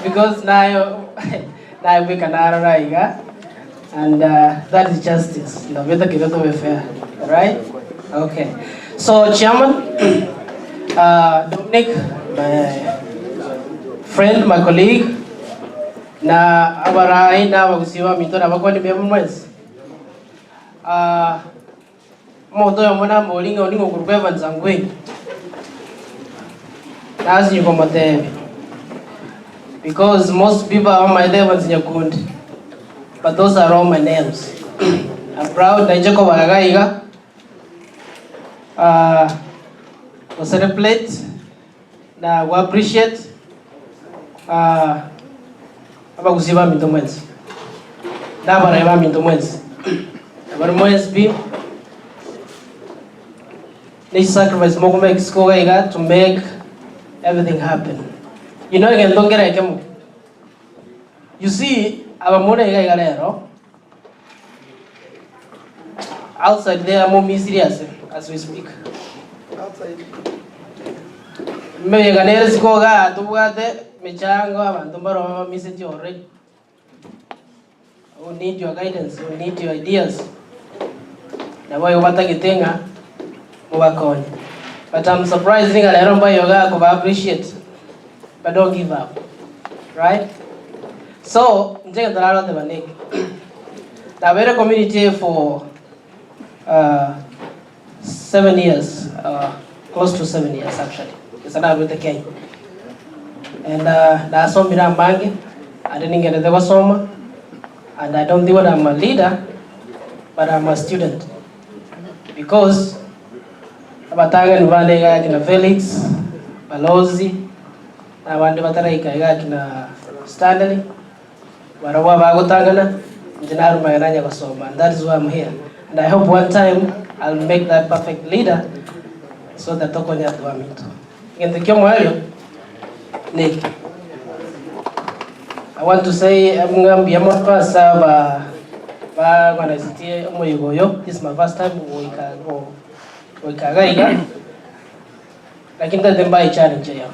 because now we can raiga, and that is justice. No, we are fair, right? Okay. So, Chairman, Dominic, my friend, my colleague, na abarai na wagusiwa mito na wakwani bemu mwezi. Moto ya mwana molinga oningo kurukwe vanzangwe. Nazi yuko motevi. Because most people are on my level in Nyakundi. But those are all my names. I'm proud na Jacob Agaiga. We celebrate na we appreciate abagusiba minto mwenzi. Na baraiba minto mwenzi. Abar mwenzi bi they sacrifice more to make everything happen. You know, again, don't get it. You see, our mother outside there are more mysterious as we speak. Outside. Maybe Ganeris go to what the Michango and tomorrow message already. We need your guidance, we need your ideas. The way you want to get work on. But I'm surprised I don't buy your guy, I appreciate. But don't give up. Right? So, I'm taking the lot of the Vanik. Now, we're a community for 7 years, close to 7 years actually. It's another with the Kenya. And that's some Miram Bangi. I didn't get the Wasoma. And I don't think I'm a leader, but I'm a student. Because abatanga ni wale kina Felix, Balozi, na wande bataraika kina Stanley, warawa bagotangana, njinaru mayananya basoma, and that is why I'm here. And I hope one time I'll make that perfect leader, so that tokonya tuamito. Ngentekyo mwalio, Nick. I want to say mngambi amotwa saba ba kwanazitie omoyigoyo. This is my first time Wikagaiga, lakini that demba challenge ya.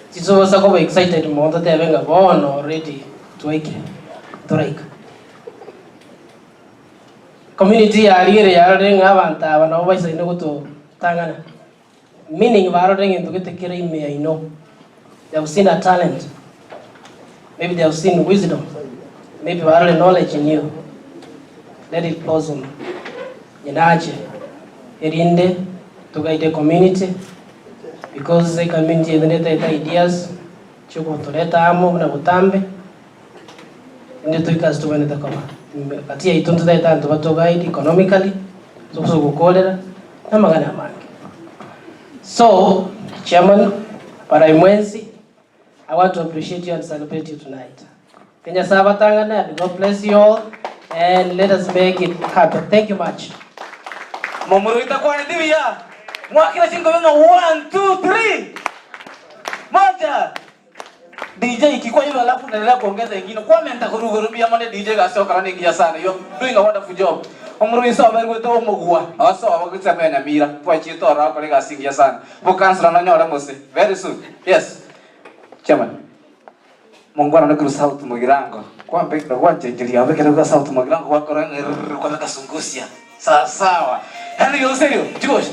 Siso wasa ko excited mo to te venga born already to like. Community ya rire ya renga banta bana obaisa ino to tangana. Meaning baro renga to get kire ime I know. They have seen a talent. Maybe they have seen wisdom. Maybe baro knowledge in you. Let it blossom. Inaje erinde to guide the community, because the community inaleta ideas chuko tuleta amo na butambe ndio tuikazi tuweneza kama katia itundu daita ndo bato guide economically so kukolera na magana mangi. So Chairman Paraimwensi, I want to appreciate you and celebrate you tonight. Kenya Sabatangana, and God bless you all, and let us make it happen. Thank you much. Momoro itakuwa ni divya. Mwakila chingo wenga 1, 2, 3. Moja. DJ ikikuwa hivyo alafu naendelea kuongeza ingine. Kwa mimi nitakurugurubia mane DJ gasio karani ngia sana. Yo doing a wonderful job. Momoro isa bari weto omugwa. Aso abagitsa mena mira. Kwa chito ra ko lega singia sana. Bukansra na nyora mose. Very soon. Yes. Chairman. Mongwana na kuru sauti mugirango. Kwa mpekira kwa chenjili abekera kwa sauti mugirango kwa koranga kwa mekasungusia. Sawa. And you say you, Josh.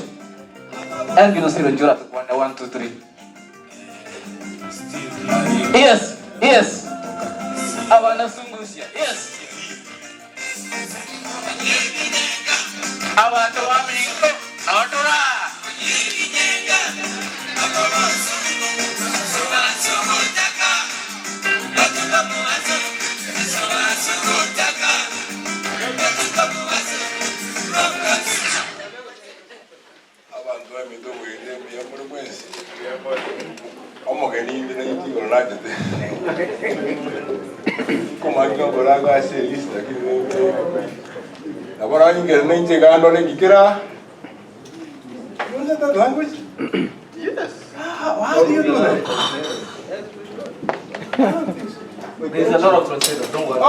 And you say you, Jorat. 1, 2, 3. Yes, yes. Abana sungusia. Yes. Abana wamingo. Autora. Agora you get nem chegando nem kikira. You know that language? Yes. How do you do that? There's a lot of translators, don't worry.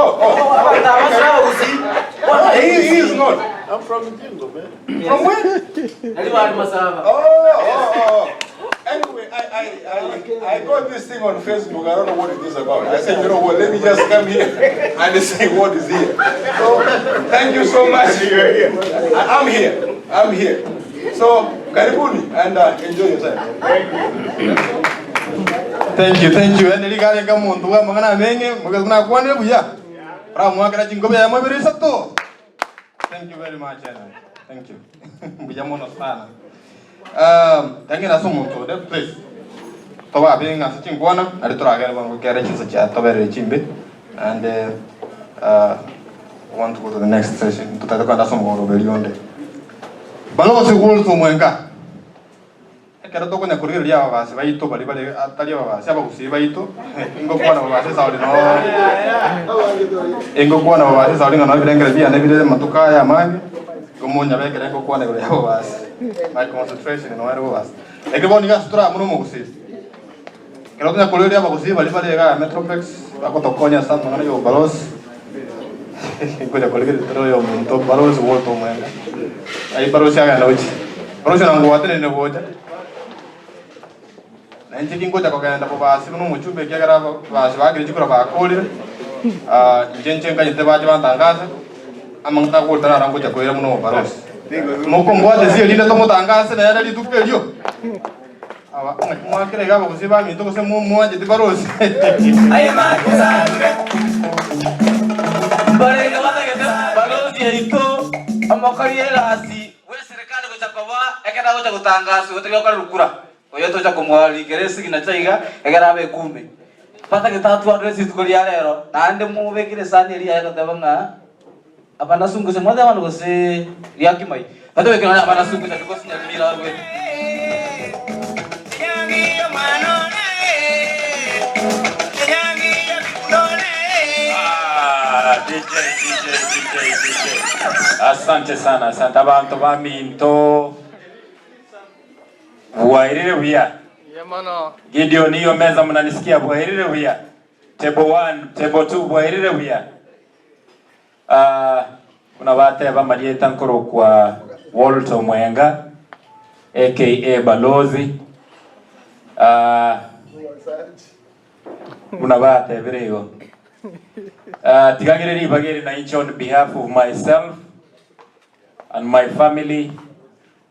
He is not. I'm from Jingo, man. From where? Anyway, I I got this thing on Facebook. I don't know what it is about. I said, you know what? Let me just come here and say what is here. So thank you so much. I'm here. I'm here. So karibuni and enjoy your time. Thank you. And the guy come on to a mangana menge, Mugana Kwane Buya. Ramaka Jingo Yamabiri Sato. Thank you very much. Thank you. Buyamono Sana. Thank you so much. That place. Toba being a sitting one, I try one carriage such a Toveri Chimbe, and want to go to the next session to Tatakana Somo beyond it. Balos will to Mwenga. I cannot talk on a career Yavas, Vaito, Balibali, Atalia, Sabakusi, Vaito, Ingo one of us is out in all. Ingo one of us is out in another and every Matukaya Mag, Gumunya, Echo one of us. My concentration in where was. Everyone has to Munumus. Kerana kuliah bagus sih, balik-balik kan Metropex, aku tokonya saat mana yo baros, aku dah kuliah terus yo untuk baros world tu mana, ayi baros yang ada uji, baros yang angguatan ini buat, nanti kingko jago kan, tapi bahasa mana muncul bekerja kerana bahasa bahasa kerja kerana kuliah, jenceng kan itu baca tanggas, amang tak kuliah terang aku jago yang mana baros, mungkin buat sih, ini tu mau tanggas, naya ada di tujuh yo. Mau kira apa sih bang itu saya mau jadi baros. Ayo maksa. Barang apa kita baros ya itu amakariya lasi. Wes serikali ko chakoba ekera ko chakutanga su trio ka lukura. Oyo to chakomwali keresi kinachaiga ekera be kumbe. Pata kita tu adresi tukuli alero. Nande mu be kire sani ria ka tabanga. Apa nasungu se moda manu se ria kimai. Pata be kana apa nasungu chakko sinya mira we. DJ. Asante sana, asante abantu baminto. Bwairire buya. Yamano. Gideon hiyo meza mnanisikia bwairire buya. Table 1, table 2 bwairire buya. Kuna wate bamaliye tankoro kwa Walter Mwenga aka Balozi. Kuna wate birego. Tigangiriri bageri na inchi on behalf of myself and my family.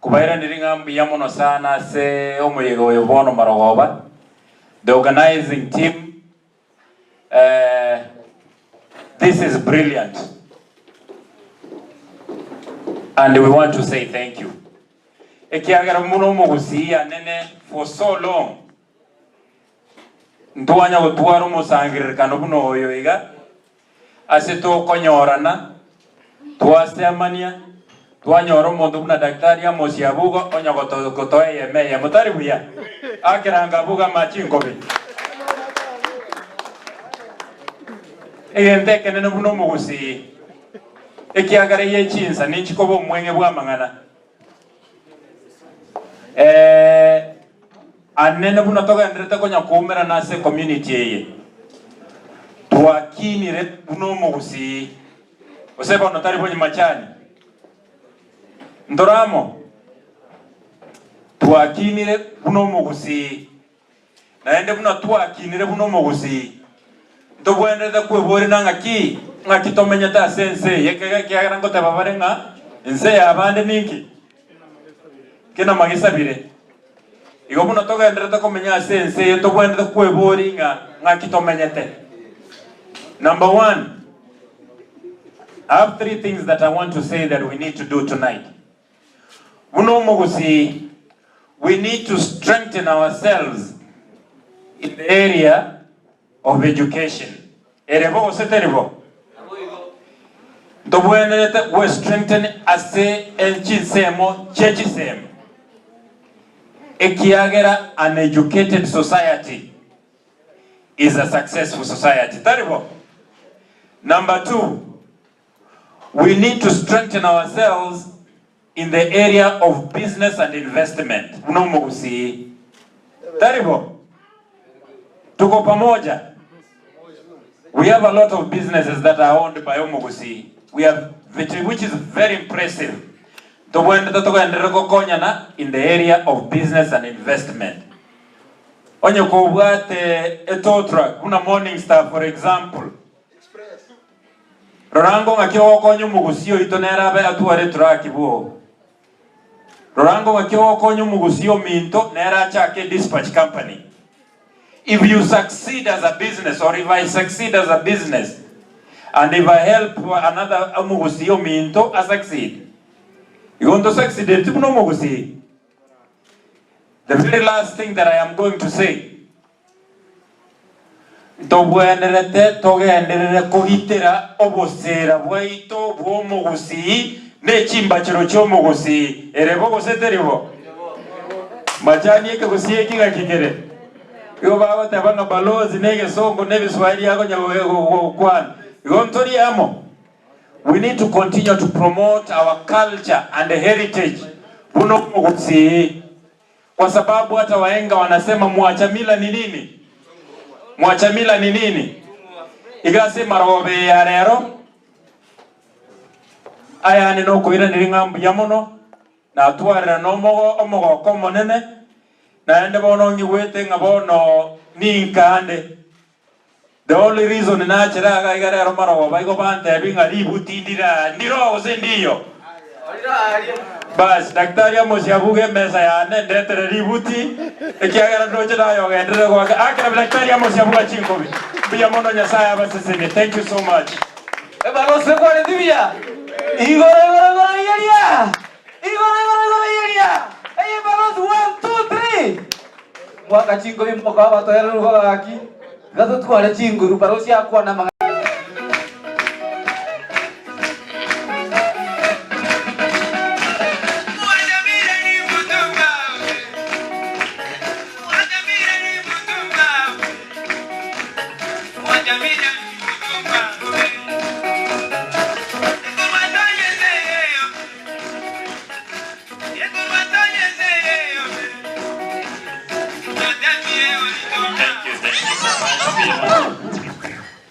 Kubaira niringa mbiyamono sana se omuyego yobono marogoba. The organizing team. This is brilliant. And we want to say thank you. Ekiagara muno mugusiya nene for so long. Ntuanya gutwara umusangiririkano buno oyo iga ase tokonyorana twasemania twanyora omonto buna daktari amosia bugo onya gotoye yemeye mutari buya akiranga buga machingobe egenteke nene buno mugusi ekiagara yechinsa ninchikobo mwenge bwamangana anene buna toga ndrete konya kumera na se community ye twakini re buno mugusi oseba notari bonyi machani ndoramo twakini re buno mugusi naende buna twakini re buno mugusi ndobwende da kwebore nanga ki ngaki tomenya ta sense yekega kiagara ngote babarenga nse yabande ninki kena magisabire igo muno toga ndreta komenya sense to bwende kwebori nga kitomenyete. Number 1, I have 3 things that I want to say that we need to do tonight. Uno mugusi, we need to strengthen ourselves in the area of education. Erebo seteribo. To bwende we strengthen ase enchisemo chechisemo. Ekiagera, an educated society is a successful society. Terrible. Number 2, we need to strengthen ourselves in the area of business and investment. Terrible. Tuko pamoja. We have a lot of businesses that are owned by Omugusi. We have, which is very impressive. In the area of business and investment. onye ko bwate etotra kuna Morning Star for example Rorango ngakyo konyo mugusio itonera be atuare track bo Rorango ngakyo konyo mugusio minto nera chake dispatch company. If you succeed as a business, or if I succeed as a business, and if I help another mugusio minto I succeed, you want to succeed it no mugusi. The very last thing that I am going to say, Tobuenderete togenderere kohitera obosera bwaito bwomugusi nechimba chiro chomugusi erebo goseteribo majani eke gusie kiga kigere yo baba tabanga balozi nege songo nebe Swahili yako nyago kwan yo ntori amo. We need to continue to promote our culture and heritage buno mugusi, kwa sababu hata wahenga wanasema muacha mila ni nini? Mwacha mila ni nini? Igase marobe ya rero aya ni no kuira ni ngambu ya muno na atwara no omogo komo nene na ende bono ngiwete ngabono ni nkande. The only reason na chira ga igare ro marobe igo bante binga libutindira ndiro zendiyo bas daktari amosiabuge mesa ya ndetere ributi ekiagara doje dayo gendere kwa akira daktari amosiabuga chinkobi biya mono nyasaya basesene. Thank you so much. Balo se kwa ndivia igore yeria eye balo 1 2 3 mwaka chinkobi mpaka bato yaro kwa aki gato twale chinguru balo sia kwa na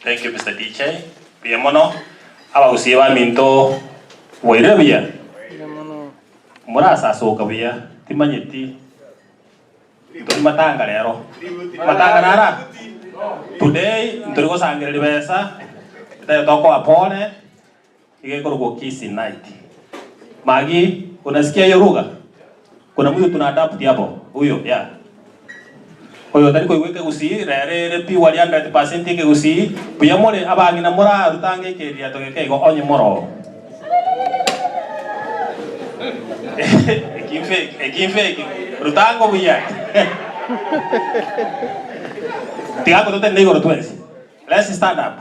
Thank you, Mr. DJ. Bienmono. Aba usiba minto weirebia. Murasa soka bia. Timanyeti. Ito matanga lero. Matanga nara. Today, ntorigo sangere besa. Tayo toko apone. Ige koro kisi night. Magi, unasikia hiyo lugha? Kuna mtu tunaadapt hapo. Huyo, yeah. Oyo tari ko iweke gusi rere pi wali 100% ke gusi puya mole abangi na mora rutange ke ria to ke go onye moro ekimfe rutango buya tiago to ten negoro twensi. Let's stand up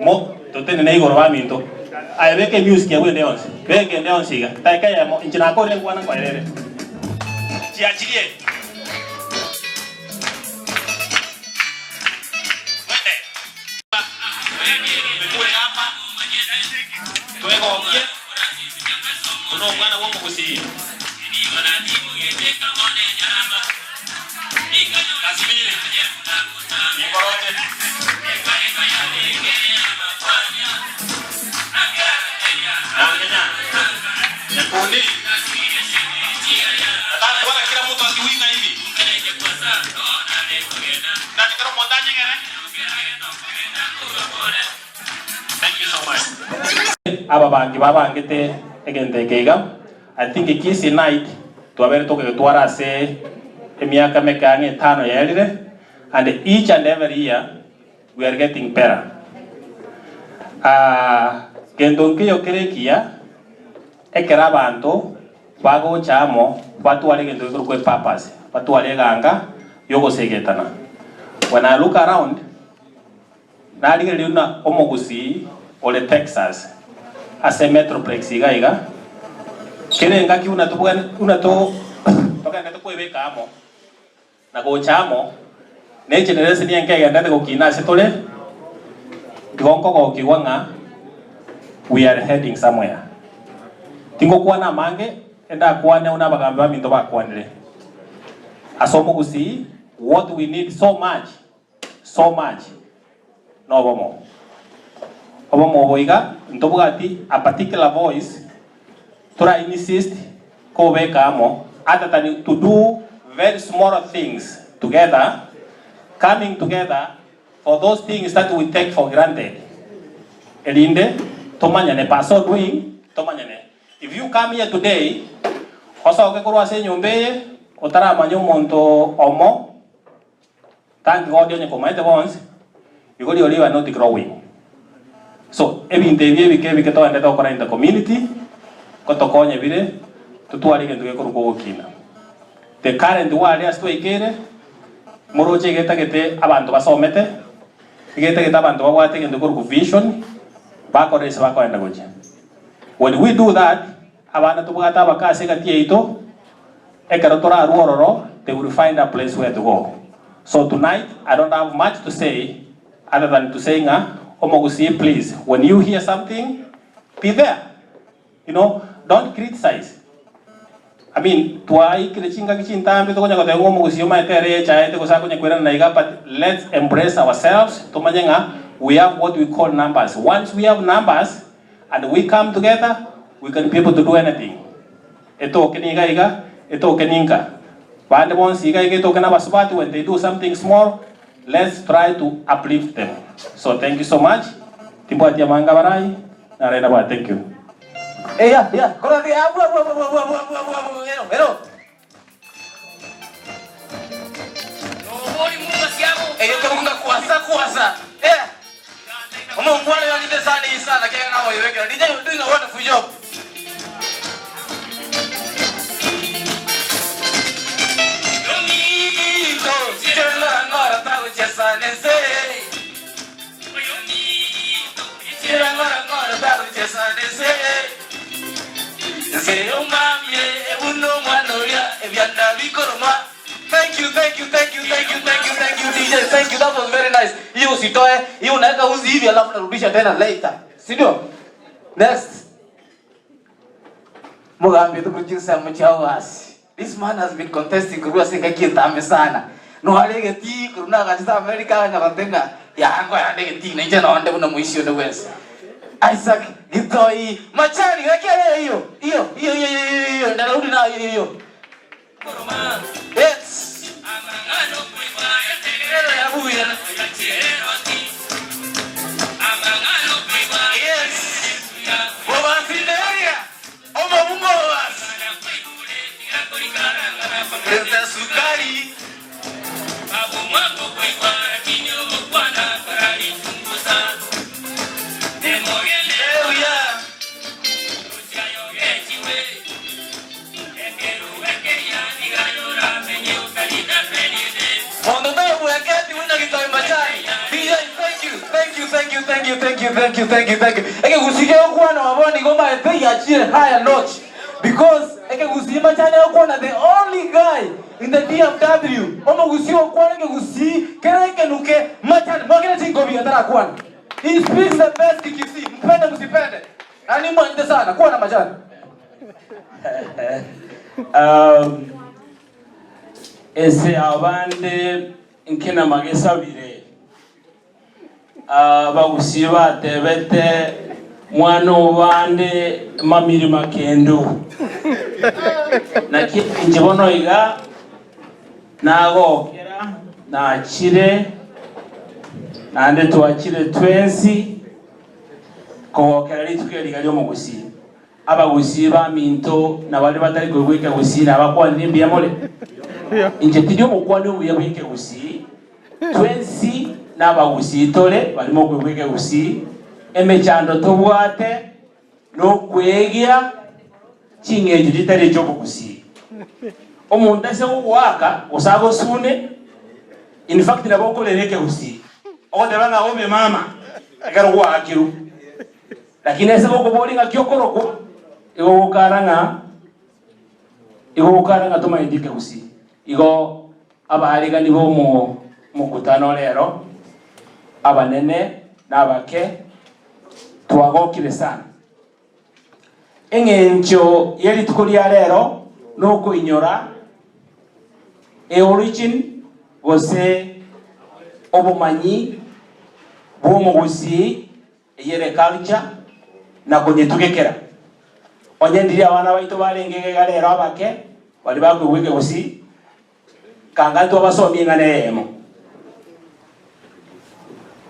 mo to ten negoro ba minto ai weke music ya wende onsi weke nde onsi ga tai ka ya mo injina ko re kwana kwa rere chiachilie. No mwana wa mugusi Kasimiri Nikoroje Nangenya Nyakundi Nataka kwa kila mtu akiwinga hivi na nikaro montaje ngere. Thank you so much. Aba bangi babangete egente kega. I think Kisi night to haber to ke twara se emiaka mekange tano yelire, and each and every year we are getting better. Kendonke yo kerekia ekera bantu bago chamo batu wale kendo ko papas batu wale ganga yogo segetana. When I look around na ligeriuna omogusi ole Texas ase metroplex iga kene ngaki una to toka ngato kuebeka amo na go chamo ne generation yanke ngate go kina setole gonko go kiwanga. We are heading somewhere. Tingo kuana mange enda kuane una bagamba minto bakwanire asomo gusi what we need so much no bomo boiga ntobugati a particular voice try insist ko beka amo other than to do very small things together, coming together for those things that we take for granted. Elinde, tomanyane paso doing, tomanyane. If you come here today, osa okekurwa se nyombe, otara manyo monto omo, thank God you nyeko once, you go you are not growing. So, every interview we can talk in the community, kotokonye vile, tutuari kentu kekuru kina. The current world is to ikere, moroche gete abantu basomete, gete abantu bawate kentu kuru vision, bako rese bako enda goje. When we do that, abana tubugata bakase gatie ito, ekarotora aruororo, they will find a place where to go. So tonight, I don't have much to say, other than to say, Omogusi, please, when you hear something, be there. You know, don't criticize. I mean, but let's embrace ourselves. We have what we call numbers. Once we have numbers and we come together, we can be able to do anything. When they do something small, let's try to uplift them. So thank you so much. Thank you. Hey, yeah. Hello. Hey, you kuasa. Yeah. Umemwona yule ndezani sana kile nao yeweka. DJ you doing a wonderful job. Domingo, chela ngora tawo chesane se. Chela ngora tawo chesane se. Se umamye uno mwanoya ebyanda bikoroma. Thank you, DJ. Thank you. That was very nice. Hiyo usitoe, hiyo unaweka uzi hivi alafu narudisha tena later. Si ndio? Next. Mugambe tukujinsa mchawasi. This man has been contesting kurua singa kintambe sana. No halege ti kuruna kajita America nya bantenga. Ya hango ya halege ti na nje na wande una muishi one wese. Isaac Gitoi machani wekea hiyo. Hiyo ndarudi na hiyo. Yes. Thank you. Eke kusije okuwa na waboni goma epe ya chile higher notch. Because eke kusije machane okuwa na the only guy in the DFW. Omo kusije okuwa eke kusije kereke nuke machane. Mwakina chingobi ya tara kuwa. He speaks the best kikisi. Mpende musipende. Nani mwende sana kuwa na machane. Ese abande nkina magesa bire. Bagusiba tebete mwana obande mamiri makendo naki njibono iga nagokera nakire nande twakire twensi kogokera litwe ligali omugusi abagusiba minto nabali batali kwegweka gusi abakwani mbyamole inje tidio mukwani ubuyabwike gusi twensi n'abagusitole barimo kwegweke gusi emechando tobwate no kwegia chingejo litari cyo gusi omuntu ase waka usago sune in fact naboko lereke gusi odabanga obe mama agaro wakiru lakini ase boko bolinga kyokoroko igo karanga toma indike gusi igo abahaliga nibo mukutano lero abanene nabake twagokire sana engencho yeli tukulia lero noko inyora origin gose obumanyi bw'omugusi yere culture na kwenye tugekera onye ndiri abana baito balengege lero abake bali bakwegweke gusi kanga to basomi ngane emo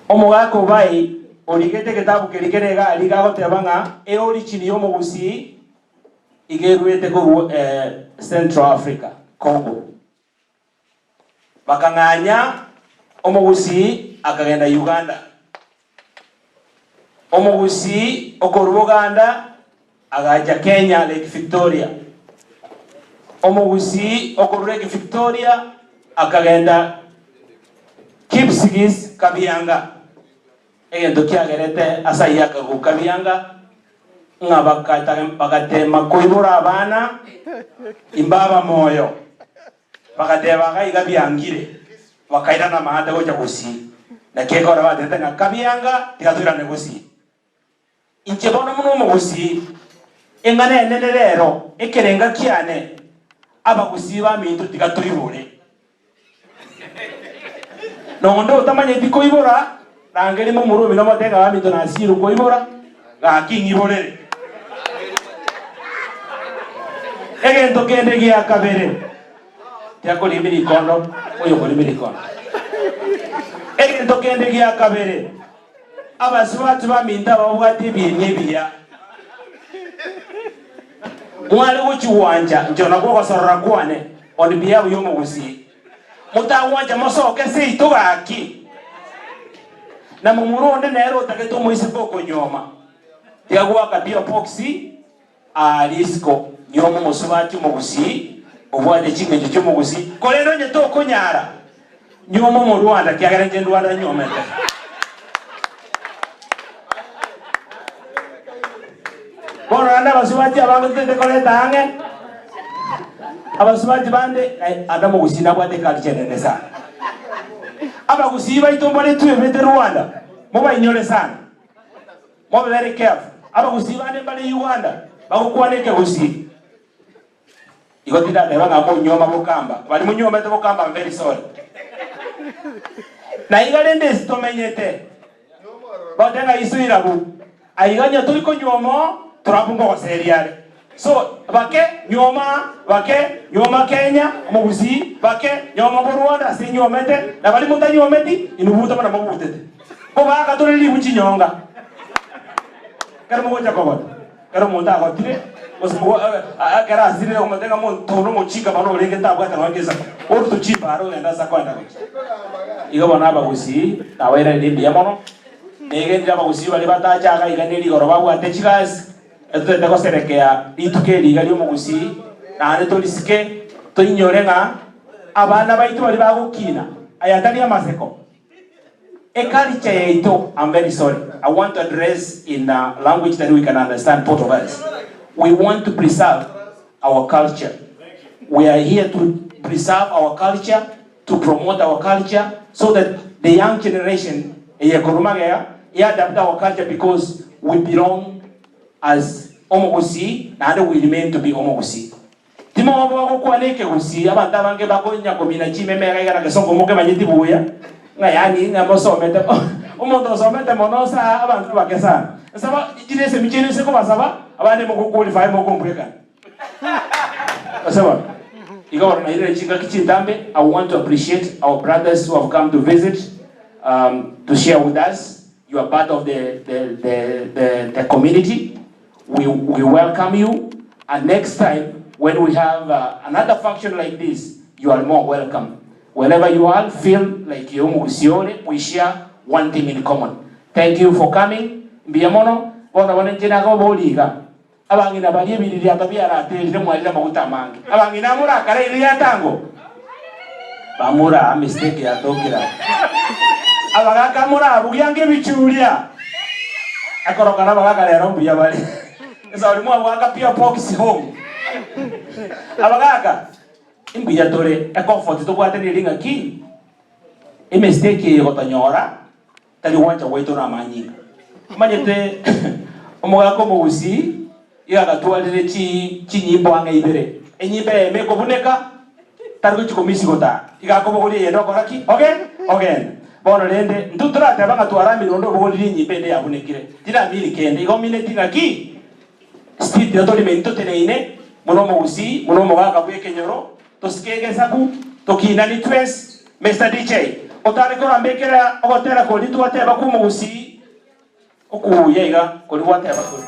omugako bai oligete kitabu kilikerega aligago tebanga origin yo mugusi igeruete ko Central Africa Congo bakanganya omugusi akagenda Uganda omugusi okoru Uganda agaja Kenya Lake Victoria omugusi okoru Lake Victoria akagenda Kipsigis Kabianga egendo kyagerete asaya ku Kabianga bakatema koibura abana imbaba moyo bakateba gaiga byangire bakaira na mahanda gocha gusi na kekora batete na Kabianga tigatura negosi inche bono muno mugusi engane enene rero ekerenga kyane abagusi ba mintu tigatuyibure nondo utamanye tikoibura nangeri mu murumi no matenga ba mintu nasiru koibura ga kingiborere egento kende gya kabere tyako limiri kondo oyo ko limiri kondo egento kende gya kabere abaswati ba minta babwati byenyebiya mwali uchiwanja njona ko sorora kwane on biya yo mugusi mutawanja mosoke seito gaki na mumuronde nero taketo moisiko konyoma yagwa kapia poxi alisco nyomo musubati mugusi obwade chingenje cyo mugusi kolero nyeto konyara nyomo mu Rwanda kyagarenje Rwanda nyomete Boranda basubati abantu tete koleta ange abasubati bande anda mugusi nabwate kalchenene sana abagusi baitombole tuye Rwanda muba inyole sana mobe very careful abagusi bande bali Uganda bakukwaneke gusi igotida lebanga mo nyoma bukamba bali munyoma te bukamba very sorry na igalende stomenyete batenga isuira bu aiganya tuliko nyomo turabungo waseriale so bake nyoma Kenya mugusi bake nyoma Rwanda si nyomete na bali muta nyometi inubuta bana mabutete ko baka toleli buchinyonga karamo gocha koboto karamo muta gotire osmo akara asire omatenga mo tono mochika bano lenge tabwa tanongeza orto chipa aro enda sakwanda igo bana bagusi na waira ndi yamono nege ndira bagusi bali batachaga iganeli goroba bwate chigas etete ko serekea itukeli gali omugusi na ane tolisike toinyorenga abana baitu bali bagukina ayatali amaseko culture yaito. I'm very sorry. I want to address in a language that we can understand, both of us. We want to preserve our culture. We are here to preserve our culture, to promote our culture, so that the young generation adapt our culture because we belong as Omogusi, and we remain to be Omogusi. Timo wako kwa neke gusi abanta bange bakonya komina chime mera igana kesongo moke manyiti buya ngayani ngamosomete umuntu osomete monosa abantu bakesana saba ijinese michinese ko basaba abane mo qualify mo kompweka saba igora na ile chinga kichitambe. I want to appreciate our brothers who have come to visit, to share with us. You are part of the community. We welcome you, and next time when we have another function like this, you are more welcome. Whenever you are, feel like we share one thing in common. Thank you for coming. Biamono, bona wanenjena ko boliga. Abangina bali ebiriri atabia ratele mwalira mautamangi. Abangina mura kare iri atango. Bamura mistake ya tokira. Abagaka mura buyange bichulia. Akoroka na bagaka lero mbuya bali. Esa ulimu abagaka pia pox home. Abagaka imbuya tore e comfort to kwate ni linga ki. E mistake yo tanyora. Tali wanja weto na manyinga. Manyete omugako mugusi ya gatwalire chinyimbo anga ibere. Enyibe meko buneka targo chikomisi gota. Igako bogoli yendo koraki. Okay. Bono lende ntutura tabanga twarami rondo bogoli nyimbe ne yabunekire. Tira mili kende igo mineti ngaki. Steve de tolimento teneine muno mugusi muno mugaka bweke nyoro tosikege saku Tokina ni twes Mr. DJ. Otare kora mbekera ogotera ko ditu ateba kumugusi. Oku yega ko liwate abakuru.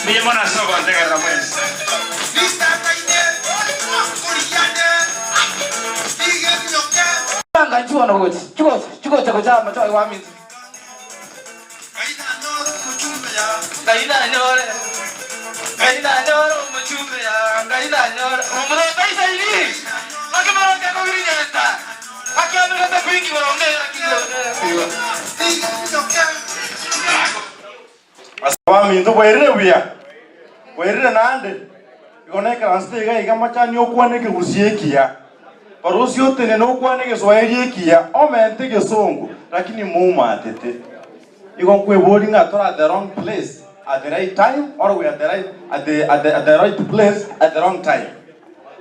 Mi mona sogo antega Ramés. Anga chuo no gochi. Chuo cha kuchama cha wa minzi. Kaida nyore mchumbe ya kaida nyore. Umro kaisa hili. Makimara kwa kurineta. Akiamira ta kwingi wanaongea kidogo. Aswami ndo bwerere buya. Bwerere nande. Ikoneka anstega ikamachani okwane ke usiekia. Parusi yote neno okwane ke Swahili kia. Omente ke songo lakini muuma atete. Ikon kwe boarding at the wrong place at the right time or we at the right place at the wrong time.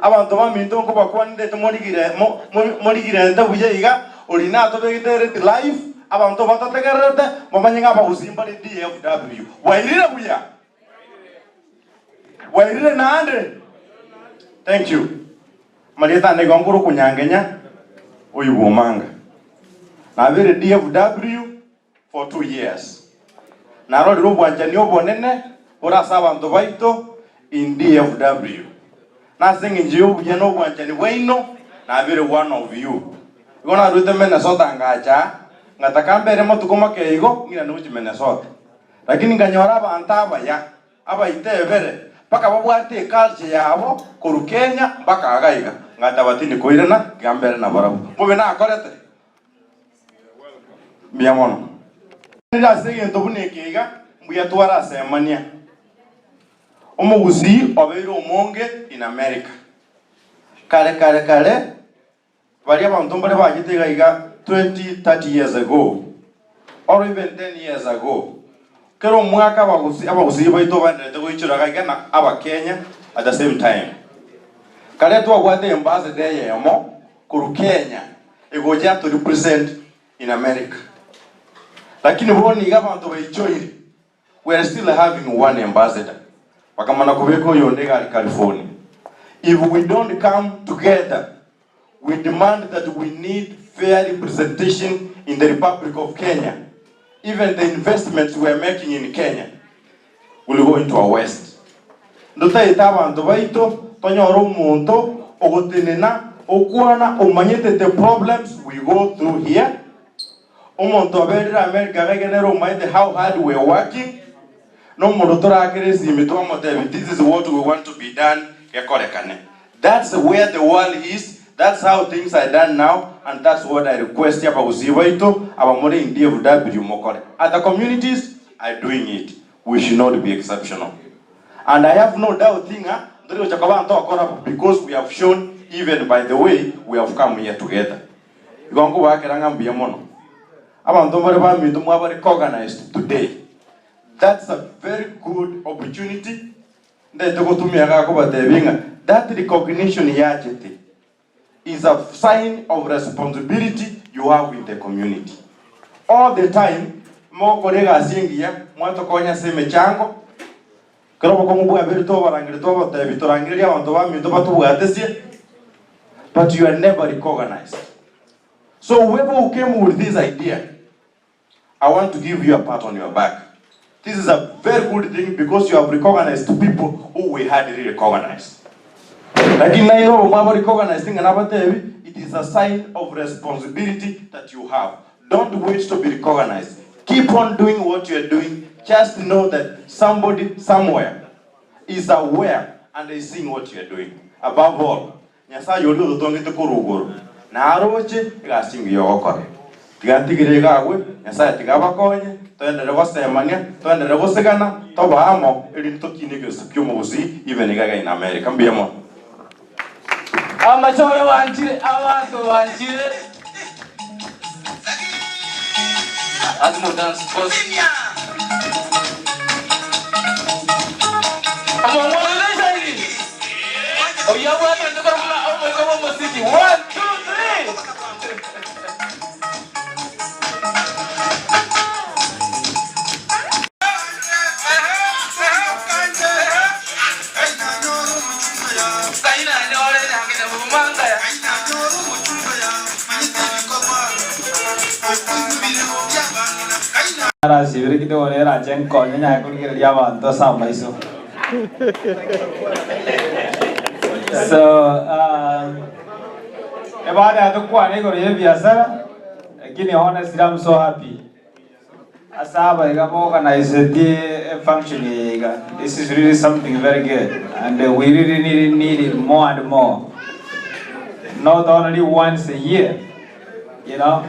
Abantu baminto ko bakwande to monigire nda buya iga orina to begere live. Abantu batategerete momanyinga bagusimba ni DFW. Wairire buya. Wairire nande. Thank you. Marieta ne gongoro kunyangenya oyubomanga. Na vere DFW for 2 years. Na rodi rubwanjani obonene ora sabantu baito in DFW. Na singi njiyo buya no bwanjani waino na vere one of you. Gona rute Minnesota ngacha ngatakambere motukoma keigo ngina nuji Minnesota. Lakini nganyora abantaba ya aba itebere paka babwate culture yabo koru Kenya mpaka agaiga ngatabatini koirana gambere na barabu. Mube na akorete. Miamono. Nda sege ntobune keiga mbuya twara semania. Omugusi obeiro omonge in America. Kale bali abantu mbale bagitega iga 20-30 years ago or even 10 years ago. Kero mwaka abagusi baito bandete goichura gagana aba Kenya at the same time. Kale to agwate ambassador yemo kuru Kenya egoja to represent in America. Lakini boni iga abantu baichoire we are still having one ambassador. Wakamana kubeko yondega California. If we don't come together, we demand that we need fair representation in the Republic of Kenya. Even the investments we are making in Kenya will go into our West. Ndota itaba ndobaito tonyoro umuntu ogotenena okwana omanyete the problems we go through here. Umuntu abere America gagenero mind how hard we are working. No murutora keresi mitoma this is what we want to be done yakorekane. That's where the world is. That's how things are done now, and that's what I request here about Zivaito, about more in DFW Mokore. Other communities are doing it. We should not be exceptional. And I have no doubt because we have shown, even by the way, we have come here together. Recognized today. That's a very good opportunity. That recognition is a sign of responsibility you have with the community. All the time, mo kolega asingia, mwato konya seme chango. Krobo komubu abirito barangirito batabito rangiria abantu bamito batubugatesie. But you are never recognized. So whoever who came with this idea, I want to give you a pat on your back. This is a very good thing because you have recognized people who we hardly recognized. Like in it is a sign of responsibility that you have. Don't wait to be recognized. Keep on doing what you are doing. Just know that somebody somewhere is aware and is seeing what you are doing. Above all, nyasa yolu tongi te kuruguru. Na aroche igasingi yokore. Tigantigire gawe nyasa tigabakonye toendere gosemania toendere gosigana tobamo eri ntokine gesukyo mubusi even igaga in America mbiyemo. Amachowe wanjire abantu wanjire. Azmo dance pose. Oh, you want to go to 1, 2, 3. Ara sibiri kitu ore ra chen ko nya ko ni ya ba to sa mai so. So about that to kwa ne ko ye biashara lakini honestly I'm so happy. Asaba iga organize the function iga. This is really something very good and we really need it more and more. Not only once a year, you know.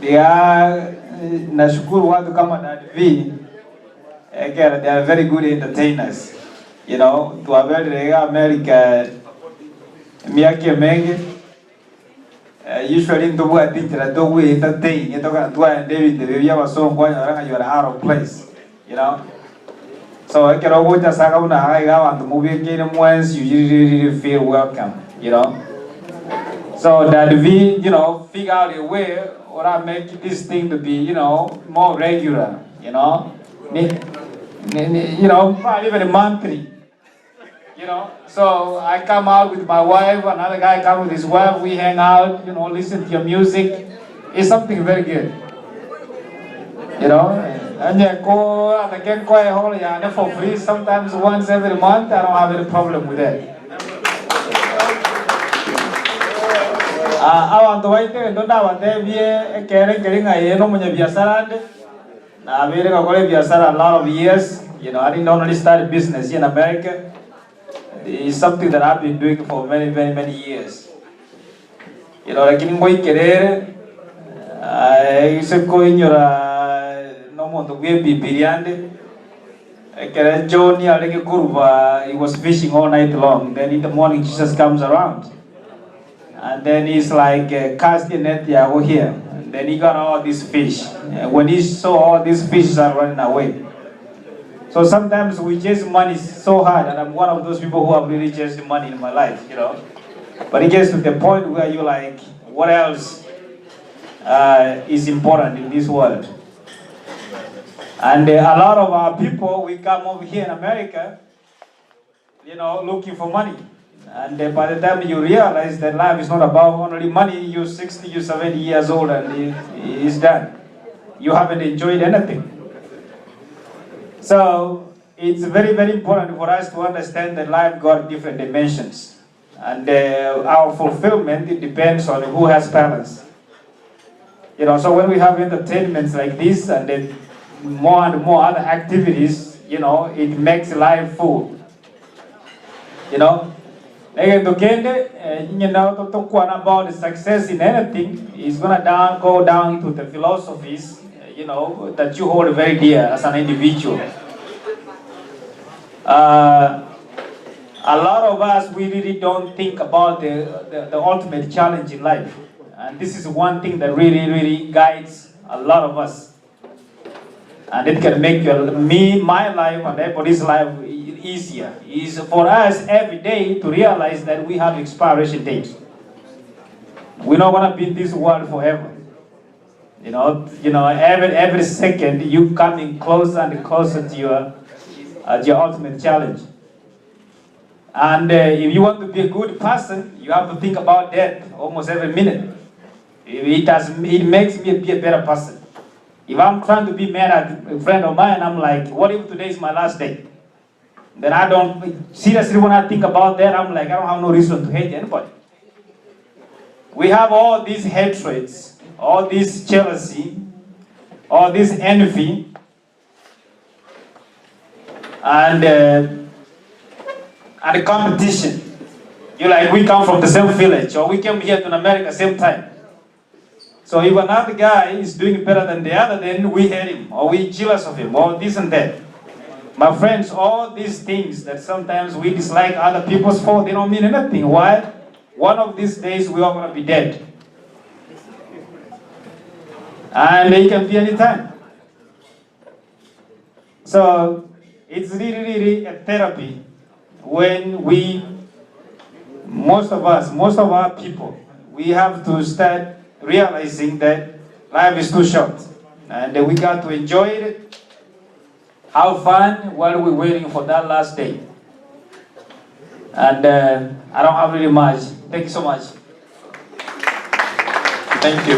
They are nashukuru watu kama Dadvi. Again, they are very good entertainers. You know, to America, miaka mengi. Usually, to what teacher, to we entertain. You talk to and David, we have a song going around. You are out of place. You know. So I can always just say, I want to move again once. You really feel welcome. You know. So that we, you know, figure out a way or I make this thing to be, you know, more regular, you know, probably even monthly, you know. So I come out with my wife, another guy come with his wife, we hang out, you know, listen to your music. It's something very good, you know. And I can go home for free sometimes once every month. I don't have any problem with that. I want to wait and don't have a caring I know when you biashara. Now we are going to biashara a lot of years. You know, I didn't only start business in America. It's something that I've been doing for many years. You know, like in my career, I used to go in your no more to be biryani. I can Johnny, I like a kurva. He was fishing all night long. Then in the morning, Jesus comes around. And then he's like, cast the net over here. And then he got all these fish. And when he saw all these fish are running away. So sometimes we chase money so hard, and I'm one of those people who have really chased money in my life, you know. But it gets to the point where you're like, what else is important in this world? And a lot of our people, we come over here in America, you know, looking for money. And by the time you realize that life is not about only money, you're 60, you're 70 years old and it's done. You haven't enjoyed anything. So it's very important for us to understand that life got different dimensions. And our fulfillment, it depends on who has balance. You know, so when we have entertainments like this and then more and more other activities, you know, it makes life full. You know? Again, you know, talk about the success in anything is gonna go down to the philosophies, you know, that you hold very dear as an individual. A lot of us, we really don't think about the ultimate challenge in life, and this is one thing that really guides a lot of us, and it can make my life and everybody's life easier. Is for us every day to realize that we have expiration dates. We're not gonna be in this world forever. You know, every second you coming closer and closer to your ultimate challenge. And if you want to be a good person, you have to think about death almost every minute. It makes me be a better person. If I'm trying to be mad at a friend of mine, I'm like, what if today is my last day? Then I don't, seriously, when I think about that, I'm like, I don't have no reason to hate anybody. We have all these hatreds, all this jealousy, all this envy, and competition. You're like, we come from the same village, or we came here to America same time. So if another guy is doing better than the other, then we hate him, or we jealous of him, or this and that. My friends, all these things that sometimes we dislike other people's for, they don't mean anything. Why? One of these days we are going to be dead. And it can be any time. So it's really a therapy when most of our people, we have to start realizing that life is too short. And we got to enjoy it. Have fun while we're waiting for that last day. And I don't have really much. Thank you so much. Thank you.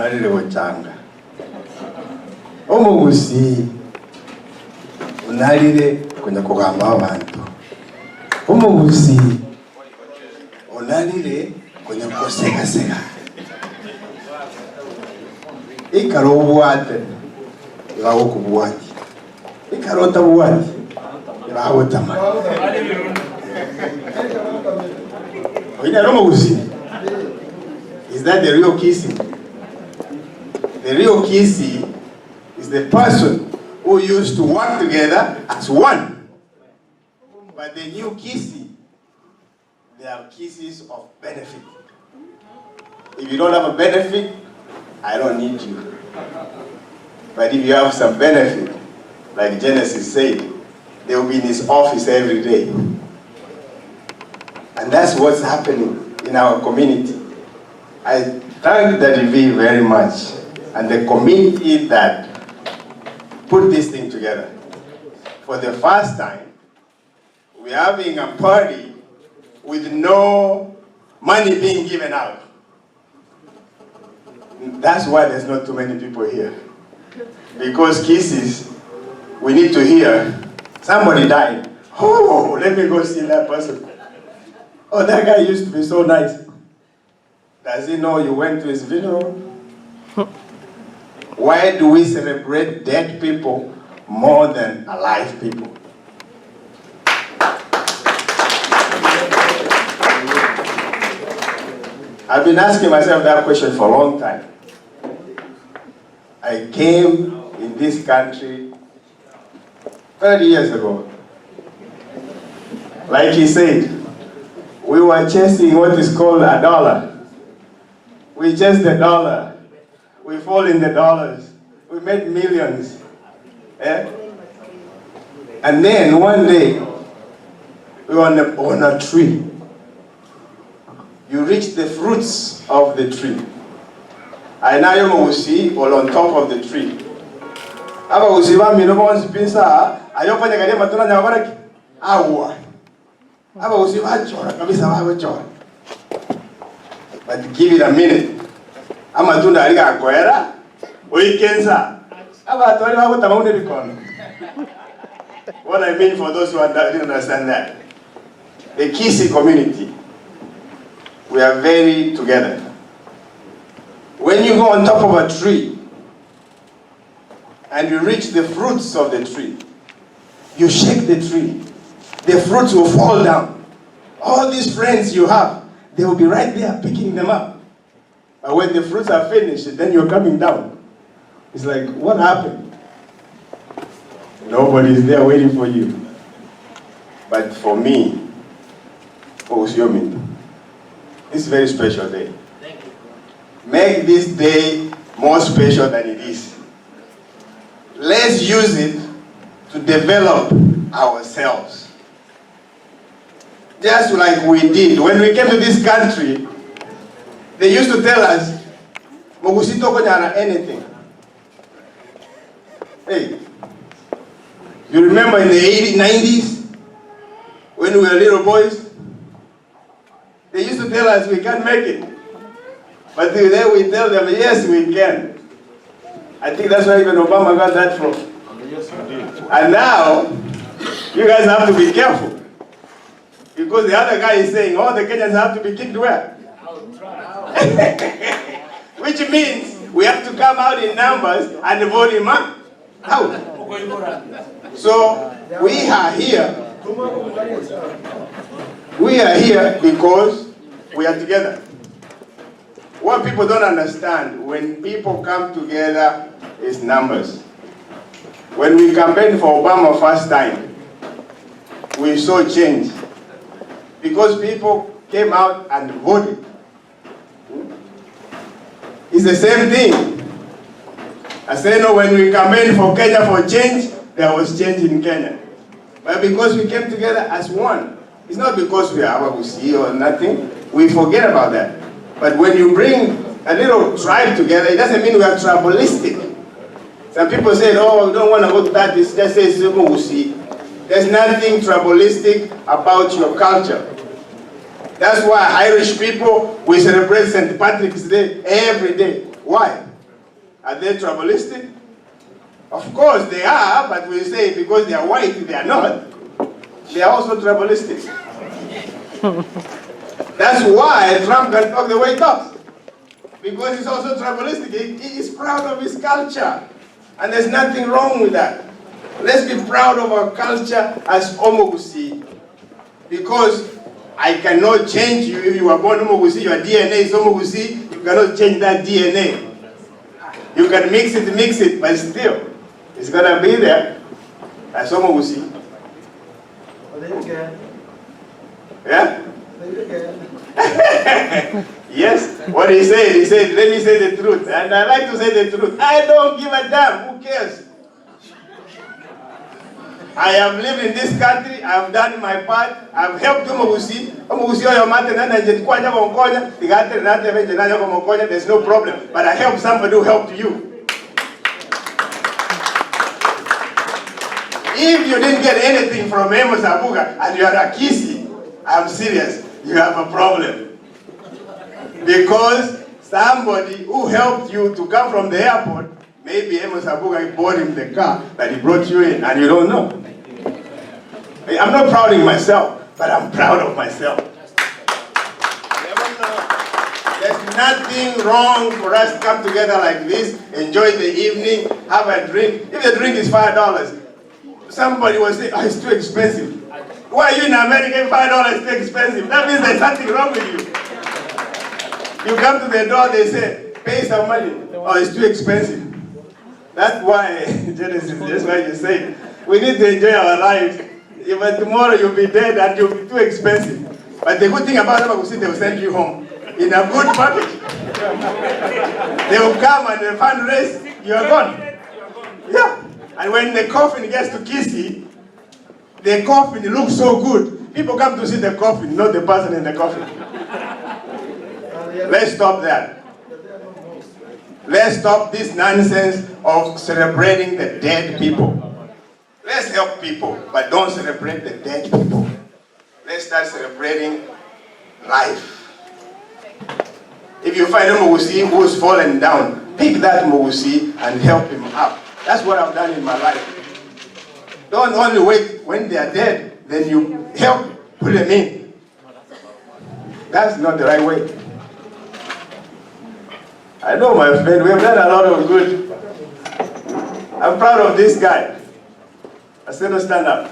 onalire gochanga. Omugusi onalire kunya kugamba abantu. Omugusi onalire kunya kuseka. Ikaro obwate ibaho kubwati. Ikaro otabwati ibaho otamani. Is that the real kissing? The real kissing is the person who used to work together as one. But the new kissing, they are kisses of benefit. If you don't have a benefit, I don't need you. But if you have some benefit, like Genesis said, they will be in his office every day. And that's what's happening in our community. I thank the DV very much and the community that put this thing together. For the first time, we're having a party with no money being given out. That's why there's not too many people here. Because kisses, we need to hear, somebody died. Oh, let me go see that person. Oh, that guy used to be so nice. Does he know you went to his funeral? Why do we celebrate dead people more than alive people? I've been asking myself that question for a long time. I came in this country 30 years ago. Like he said, we were chasing what is called a dollar. We chased the dollar. We fall in the dollars. We made millions. Eh? And then one day, we were on a tree. You reach the fruits of the tree. I now you see all on top of the tree. Aba usiba minomo spinsa ayofa nyakale matuna nyakora awa. Aba usiba chora kabisa wa chora. But give it a minute. Ama tunda aliga akwera oikenza. Aba tori wa kutamaune bikono. What I mean for those who didn't understand that. The Kisii community, we are very together. When you go on top of a tree and you reach the fruits of the tree, you shake the tree, the fruits will fall down. All these friends you have, they will be right there picking them up. But when the fruits are finished, then you're coming down. It's like, what happened? Nobody is there waiting for you. But for me, this is a very special day. Thank you. Make this day more special than it is. Let's use it to develop ourselves. Just like we did when we came to this country, they used to tell us, Mogusito konyana anything. Hey, you remember in the 80s, 90s, when we were little boys? They used to tell us we can't make it. But today we tell them, yes, we can. I think that's where even Obama got that from. And now, you guys have to be careful. Because the other guy is saying, oh, the Kenyans have to be kicked where? Which means we have to come out in numbers and vote him out. So, we are here. We are here because we are together. What people don't understand, when people come together, is numbers. When we campaigned for Obama first time, we saw change. Because people came out and voted. It's the same thing. I said, no, when we campaigned for Kenya for change, there was change in Kenya. But because we came together as one, it's not because we are Abagusi or nothing. We forget about that. But when you bring a little tribe together, it doesn't mean we are tribalistic. Some people say, oh, we don't want to go to that, this just says Abagusi. There's nothing tribalistic about your culture. That's why Irish people, we celebrate St. Patrick's Day every day. Why? Are they tribalistic? Of course they are, but we say because they are white, they are not. They are also tribalistic. That's why Trump can talk the way he talks. Because he's also tribalistic. He is proud of his culture. And there's nothing wrong with that. Let's be proud of our culture as Omogusi. Because I cannot change you. If you were born Omogusi, your DNA is Omogusi, you cannot change that DNA. You can mix it, but still, it's going to be there as Omogusi. Yeah? Yes, what he said, let me say the truth. And I like to say the truth. I don't give a damn, who cares? I have lived in this country, I've done my part, I've helped Omogusi. There's no problem. But I helped somebody who helped you. If you didn't get anything from Amos Abuga and you are a Kisi, I'm serious, you have a problem. Because somebody who helped you to come from the airport, maybe Amos Abuga bought him the car that he brought you in and you don't know. I'm not proud of myself, but I'm proud of myself. There's nothing wrong for us to come together like this, enjoy the evening, have a drink. If the drink is $5, somebody will say, oh, it's too expensive. Why are you in America if $5 is too expensive? That means there's something wrong with you. You come to the door, they say, pay some money. Oh, it's too expensive. That's why, Genesis, that's why you say, we need to enjoy our lives. Even tomorrow you'll be dead and you'll be too expensive. But the good thing about them is they will send you home in a good package. They will come and they fundraise, you are gone. Yeah. And when the coffin gets to Kisi, the coffin looks so good. People come to see the coffin, not the person in the coffin. Let's stop that. Let's stop this nonsense of celebrating the dead people. Let's help people, but don't celebrate the dead people. Let's start celebrating life. If you find a Mogusi who's fallen down, pick that Mogusi and help him up. That's what I've done in my life. Don't only wait when they are dead, then you help put them in. That's not the right way. I know, my friend, we have done a lot of good. I'm proud of this guy. I said, no, stand up.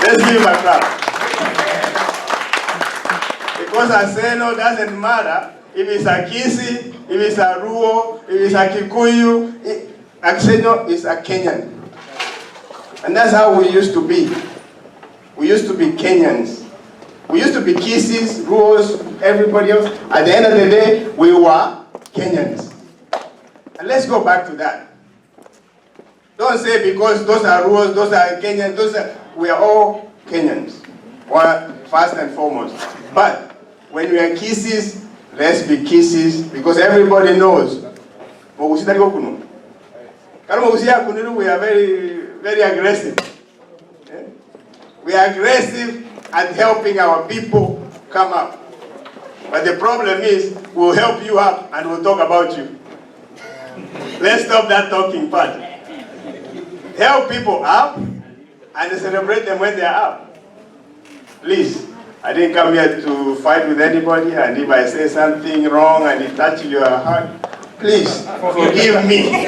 Let's give him a clap. Because Aseno doesn't matter if it's a Kisi, if it's a Ruo, if it's a Kikuyu. Aseno is a Kenyan. And that's how we used to be. We used to be Kenyans. We used to be Kisis, Ruos, everybody else. At the end of the day, we were Kenyans. And let's go back to that. Don't say because those are Ruos, those are Kenyans, we are all Kenyans. First and foremost. But when we are Kisis, let's be Kisis, because everybody knows. We are very, very aggressive. We are aggressive at helping our people come up. But the problem is, we'll help you up and we'll talk about you. Let's stop that talking part. Help people up and celebrate them when they're up. Please, I didn't come here to fight with anybody, and if I say something wrong and it touches your heart, please forgive me.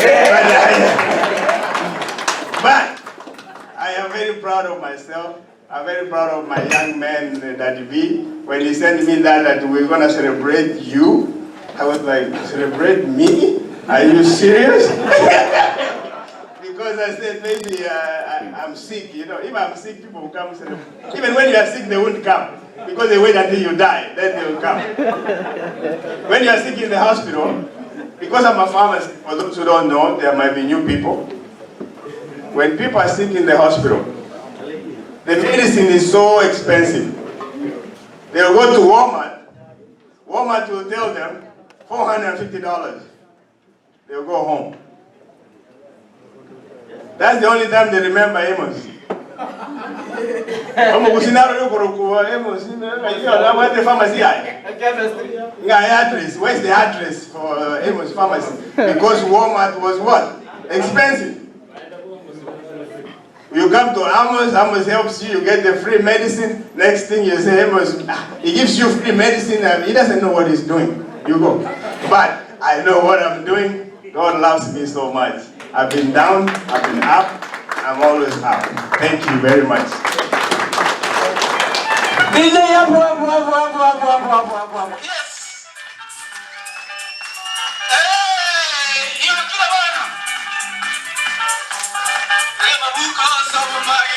But I am very proud of myself. I'm very proud of my young man, Daddy B. When he sent me that we're going to celebrate you, I was like, celebrate me? Are you serious? Because I said, maybe I'm sick, you know. If I'm sick, people will come celebrate. Even when you are sick, they won't come. Because they wait until you die, then they will come. When you are sick in the hospital, because I'm a pharmacist, for those who don't know, there might be new people. When people are sick in the hospital, the medicine is so expensive. They'll go to Walmart. Walmart will tell them $450. They'll go home. That's the only time they remember Amos. Amo kusinaro yo korokuwa emo sinaro yo what the pharmacy address. Where's the address for Amos pharmacy? Because Walmart was what? Expensive. You come to Amos, Amos helps you, you get the free medicine. Next thing you say, Amos, he gives you free medicine and he doesn't know what he's doing. You go. But I know what I'm doing. God loves me so much. I've been down, I've been up, I'm always up. Thank you very much. DJ, yes. Hey, you're a killer man. I'm a book on some of my.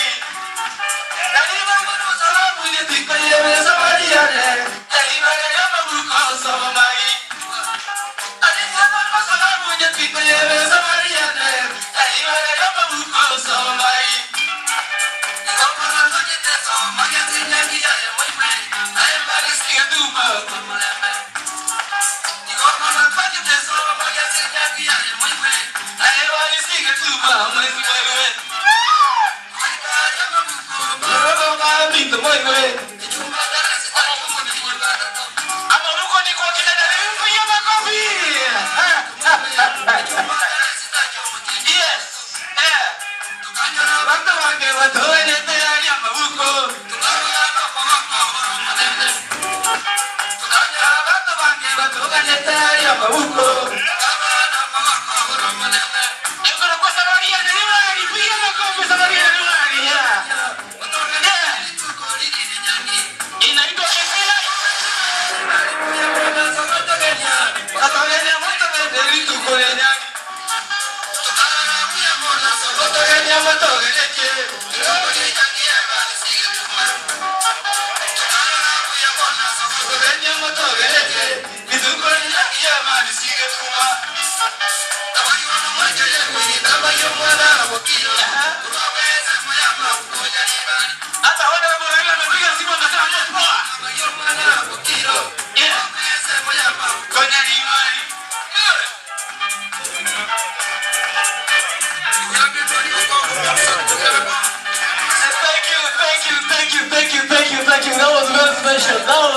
And even when I was around with the people, there was somebody there. And even I'm a book on some of my. And even when I was around with the people, there was somebody there. And even I'm a book on some of my. Thank you. That was very special. That was.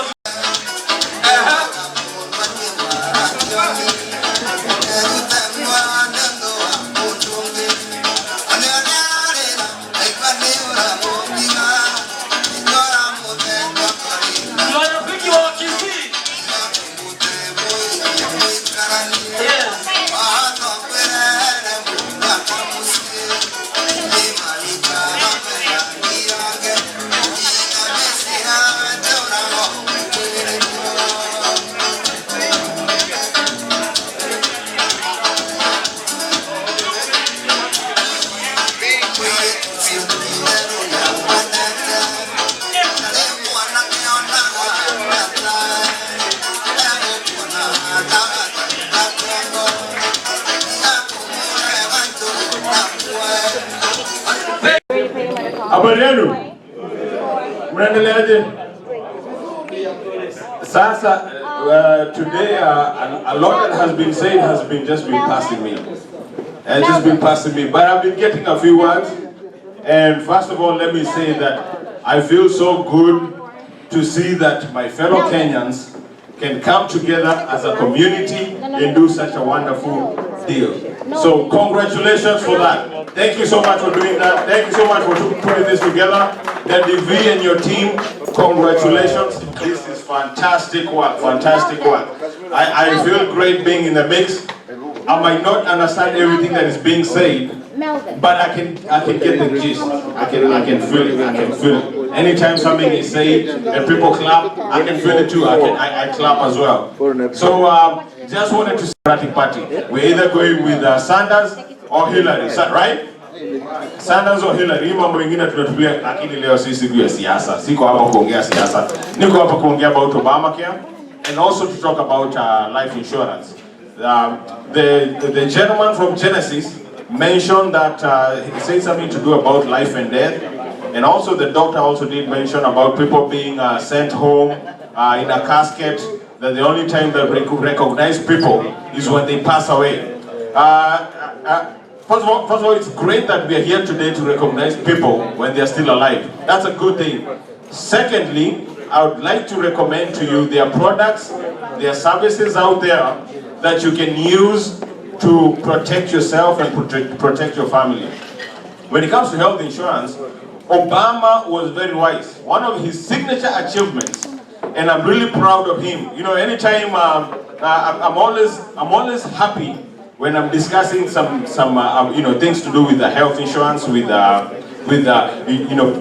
Habari yenu? Mnaendeleaje? Sasa today a lot that has been said has been just been passing me. But I've been getting a few words. And first of all, let me say that I feel so good to see that my fellow Kenyans can come together as a community and do such a wonderful deal. So congratulations for that. Thank you so much for doing that. Thank you so much for putting this together. Daddy V and your team, congratulations. This is fantastic work, I feel great being in the mix. I might not understand everything that is being said, but I can get the gist. I can feel it. Anytime something is said and people clap, I can feel it too. I clap as well. So just wanted to say Democratic Party. We're either going with Sanders or Hillary, right? Sanders or Hillary. Hii mambo mengine tunatulia, lakini leo si siku ya siasa. Siko hapa kuongea siasa. Niko hapa kuongea about Obamacare and also to talk about life insurance. The gentleman from Genesis mentioned that he said something to do about life and death, and also the doctor also did mention about people being sent home in a casket, that the only time that we could recognize people is when they pass away. First of all, it's great that we are here today to recognize people when they are still alive. That's a good thing. Secondly, I would like to recommend to you their products, their services out there that you can use to protect yourself and protect your family. When it comes to health insurance, Obama was very wise. One of his signature achievements, and I'm really proud of him. You know, anytime I'm always happy when I'm discussing some things to do with the health insurance with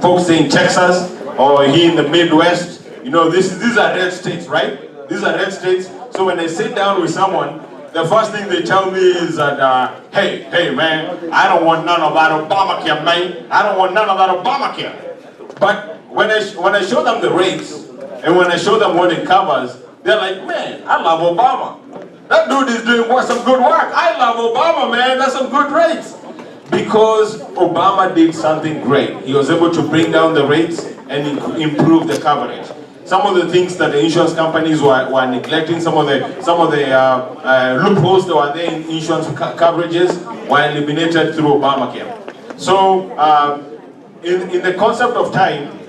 folks in Texas or here in the Midwest. You know, these are red states, right? These are red states. So when I sit down with someone, the first thing they tell me is that, hey man, I don't want none of that Obamacare, man. I don't want none of that Obamacare. But when I show them the rates and when I show them what it covers, they're like, man, I love Obama. That dude is doing some good work. I love Obama, man. That's some good rates. Because Obama did something great. He was able to bring down the rates and improve the coverage. Some of the things that the insurance companies were neglecting, some of the loopholes that were there in insurance coverages were eliminated through Obamacare. So, in the concept of time,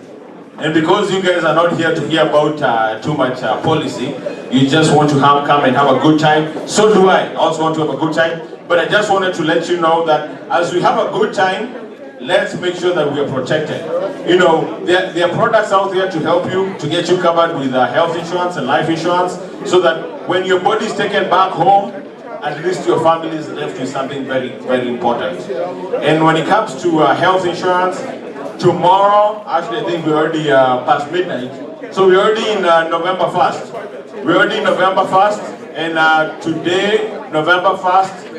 and because you guys are not here to hear about too much policy, you just want to come and have a good time. So do I also want to have a good time. But I just wanted to let you know that as we have a good time, let's make sure that we are protected. You know, there are products out there to help you, to get you covered with health insurance and life insurance, so that when your body is taken back home, at least your family is left with something very, very important. And when it comes to health insurance, tomorrow, actually I think we're already past midnight, so we're already in November 1st. We're already in November 1st, and today, November 1st,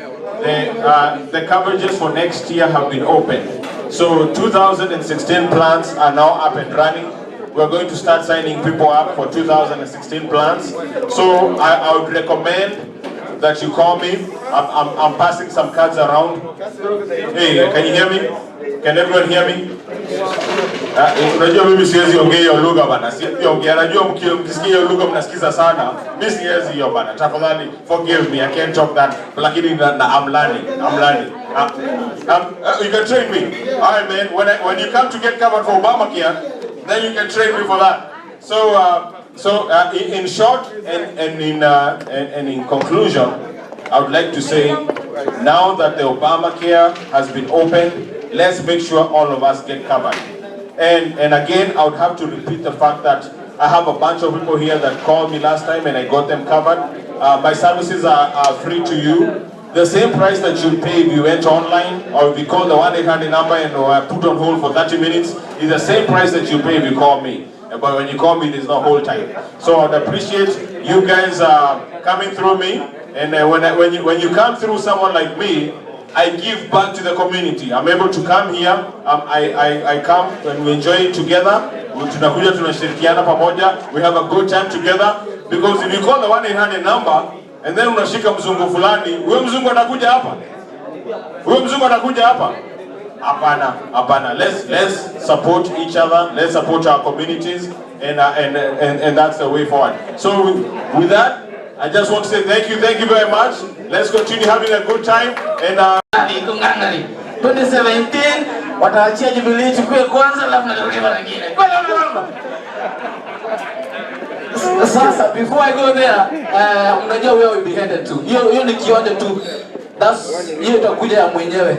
the coverages for next year have been opened. So 2016 plans are now up and running. We're going to start signing people up for 2016 plans. So I would recommend that you call me. I'm passing some cards around. Hey, can you hear me? Can everyone hear me? Unajua mimi siwezi ongea hiyo lugha bana. Najua mkisikia hiyo lugha mnasikiza sana. Mimi siwezi hiyo bana. Tafadhali forgive me. I can't talk that. Lakini I'm learning. You can train me. All right, man. When you come to get covered for Obamacare, then you can train me for that. So in short and in conclusion, I would like to say, now that the Obamacare has been opened, let's make sure all of us get covered. And again, I would have to repeat the fact that I have a bunch of people here that called me last time and I got them covered. My services are free to you. The same price that you pay if you went online or if you call the 1-800 number and put on hold for 30 minutes is the same price that you pay if you call me. But when you call me, there's no hold time. So I'd appreciate you guys coming through me. And when you come through someone like me, I give back to the community. I'm able to come here. I come and we enjoy it together. Tunakuja tunashirikiana pamoja. We have a good time together. Because if you call the 1-800 number and then unashika mzungu fulani, huyo mzungu atakuja hapa. Huyo mzungu atakuja hapa. Hapana. Let's support each other. Let's support our communities, and that's the way forward. So with that, I just want to say thank you very much. Let's continue having a good time. And 2017 wataachia Jubilee chukue kwanza, alafu na wengine. Sasa before I go there, unajua where we be headed to. Hiyo ni kionde tu. That's hiyo itakuja ya mwenyewe.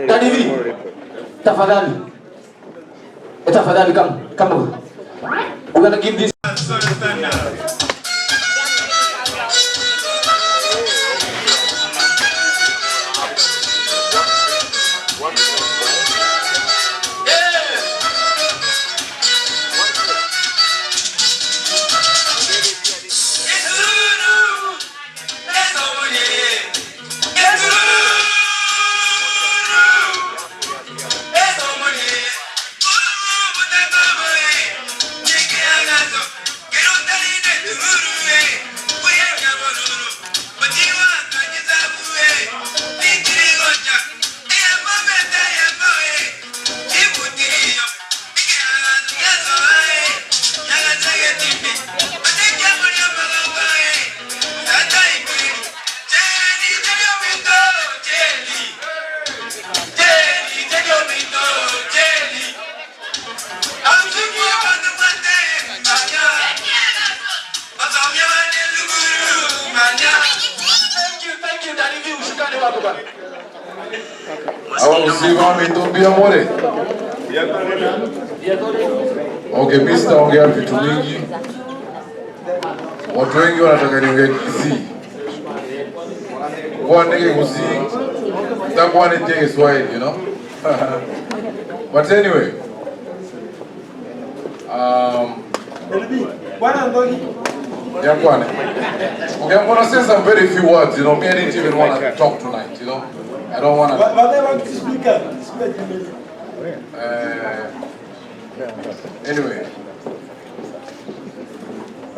Tadivi. Tafadhali come. We're gonna give this. Get on that in it. Awakusimama itumbia more. Okay, mimi sitaongea vitu mingi. Watu wengi wanataka niongee Kisii. Kwa nini Kisii? Takuwa ni tege Swahili, you know? But anyway, yeah, okay, I'm gonna say some very few words, you know. Me, I didn't even want to talk tonight, you know. I don't want to. Anyway,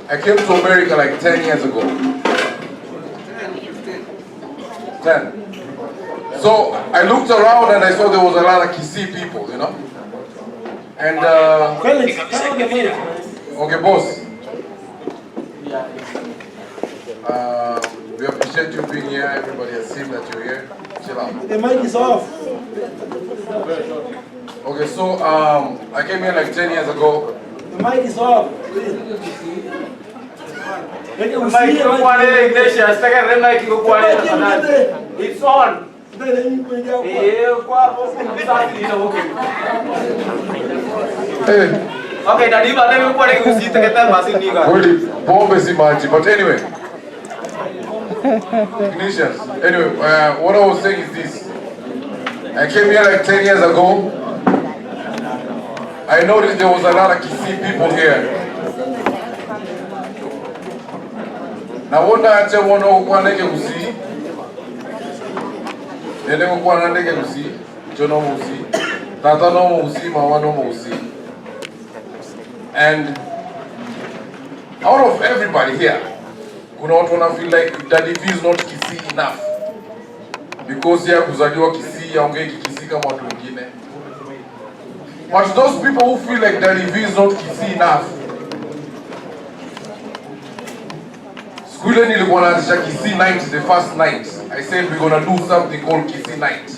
I came to America like 10 years ago. 10. So I looked around and I saw there was a lot of Kisii people, you know. And okay, boss. We appreciate you being here. Everybody has seen that you're here. Chill out. The mic is off. Okay, so I came here like 10 years ago. The mic is off. It's on. Okay, Nadiba, let me put it in the Bombe si maji, but anyway. Technicians. Anyway, what I was saying is this. I came here like 10 years ago. I noticed there was a lot of Kisii people here. Now what I tell one of Kwaneke Kusi, Nene Kwaneke Kusi, Jono Musi, Tata no Musi, Mawano Musi. And out of everybody here, you don't want to feel like Daddy V is not Kisii enough. Because here kuzaliwa Kisii, yaongeki Kisii kama watu wengine. But those people who feel like Daddy V is not Kisii enough, Skule nilikuwa naanzisha Kisii night, the first night. I said we're gonna do something called Kisii night.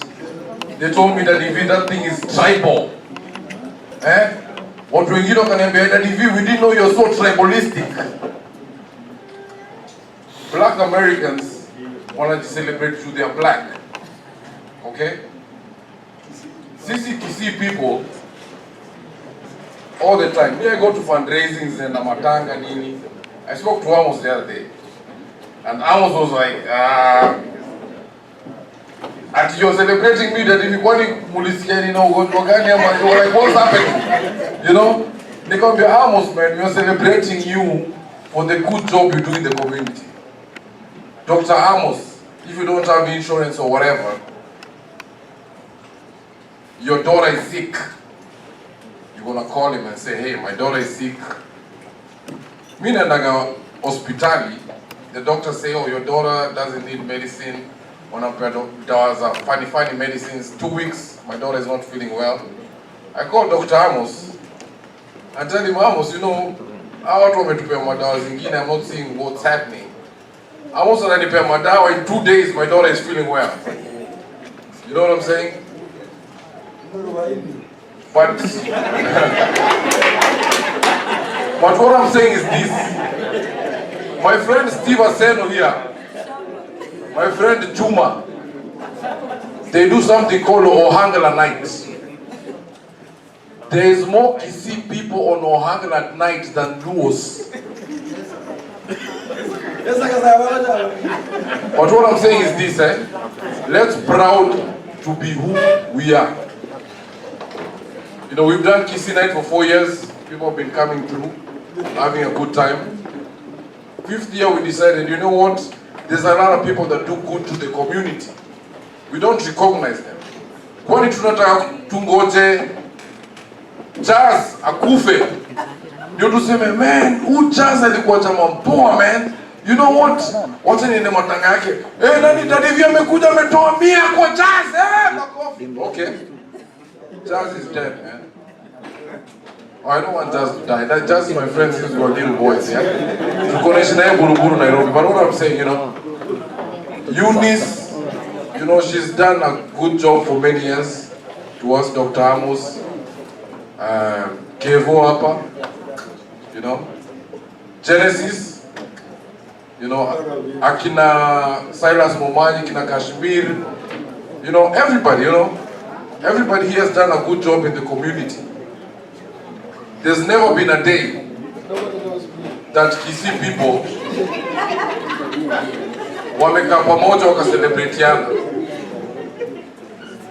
They told me that if that thing is tribal. Watu wengine wakaniambia Daddy V, we didn't know you're so tribalistic. Black Americans want to celebrate through their black. Okay? Sisi Kisii people, all the time. Me, I go to fundraisings and Amatanga Nini. I spoke to Amos the other day. And Amos was like, and you're celebrating me that if you want to mulisiani no gani ama you're like, what's happening? You know? They come be Amos, man, we're celebrating you for the good job you do in the community. Dr. Amos, if you don't have insurance or whatever, your daughter is sick. You're gonna call him and say, hey, my daughter is sick. Me naga hospitali, the doctor say, oh, your daughter doesn't need medicine. One of her does funny medicines. 2 weeks, my daughter is not feeling well. I called Dr. Amos and tell him, Amos, you know, I want to prepare my daughter zingine, I'm not seeing what's happening. Amos ananipea madawa, in 2 days my daughter is feeling well. You know what I'm saying? But but what I'm saying is this. My friend Steve Aseno here, my friend Juma, they do something called Ohangala night. There is more Kisii people on Ohangala at night than Luos. But what I'm saying is this, let's proud to be who we are. You know, we've done Kisii night for 4 years. People have been coming through, having a good time. 5th year we decided, you know what? There's a lot of people that do good to the community. We don't recognize them. Kwani tunataka tungoje Jazz akufe ndio tuseme, man, who Jazz alikuwa chama mpoa, man. You know what? Wacha niende matanga yake. Nani Daddy V amekuja ametoa 100 kwa Jazz. Makofi. Okay. Jazz is dead, man. Oh, I don't want Jazz to die. That Jazz is my friend since we were little boys, yeah? Tukoneshi naye Buruburu Nairobi. But what I'm saying, you know, Eunice, you know, she's done a good job for many years to us, Dr. Amos, Kevo Hapa, you know, Genesis, You know, Akina Silas Momanyi, Kina Kashmir, you know, everybody, everybody here has done a good job in the community. There's never been a day that Kisii people wamekaa pamoja wakacelebratiana.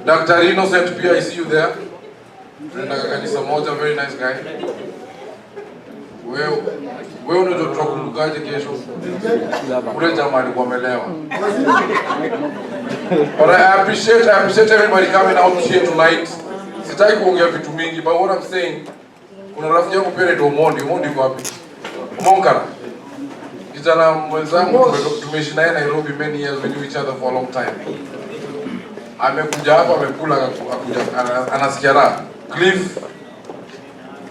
Dr. Innocent pia, I see you there. Nenda kanisa moja, very nice guy. Wewe unajua tutakumbukaje kesho? Ule jamaa alikuwa amelewa. But I appreciate everybody coming out here tonight. Sitaki kuongea vitu mingi, but what I'm saying, kuna rafiki yangu pia anaitwa Mondi yuko wapi? Monkara. Kijana mwenzangu tumeishi naye Nairobi many years, we knew each other for a long time. Amekuja hapa amekula anasikia raha. Cliff,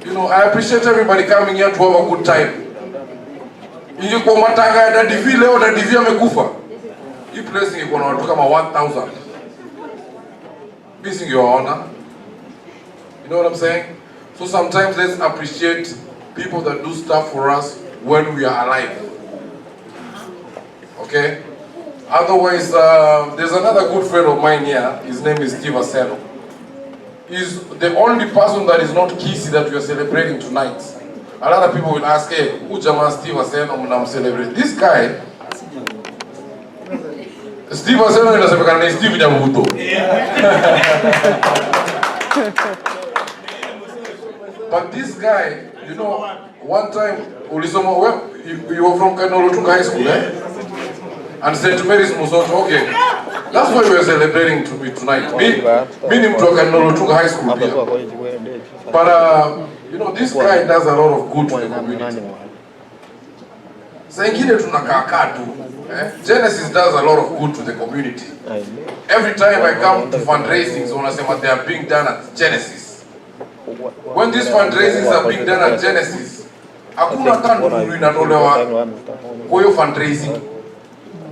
you know, I appreciate everybody coming here to have a good time. Ingekuwa matanga ya Daddy V leo, Daddy V amekufa, hii place ingekuwa na watu kama 1000. Mimi singewaona. You know what I'm saying? So sometimes let's appreciate people that do stuff for us when we are alive. Okay? Otherwise, there's another good friend of mine here. His name is Steve Aseno. He's the only person that is not Kisii that we are celebrating tonight. A lot of people will ask, hey, who Jama Steve Aseno mnam celebrate? This guy, Steve Aseno inasemekana ni Steve Nyamuto. But this guy, you know, one time, you were from Kanolotunga High School, eh? And St. Mary's Musoto, okay. That's why we are celebrating tonight. Me ni mtu wa Kanolotunga High School pia. But, you know, this guy does a lot of good to the community. Sa ingine tunakaa tu. Genesis does a lot of good to the community. Every time I come to fundraisings, wanasema they are being done at Genesis. When these fundraisings are being done at Genesis, hakuna kanuni inatolewa kwa hiyo fundraising.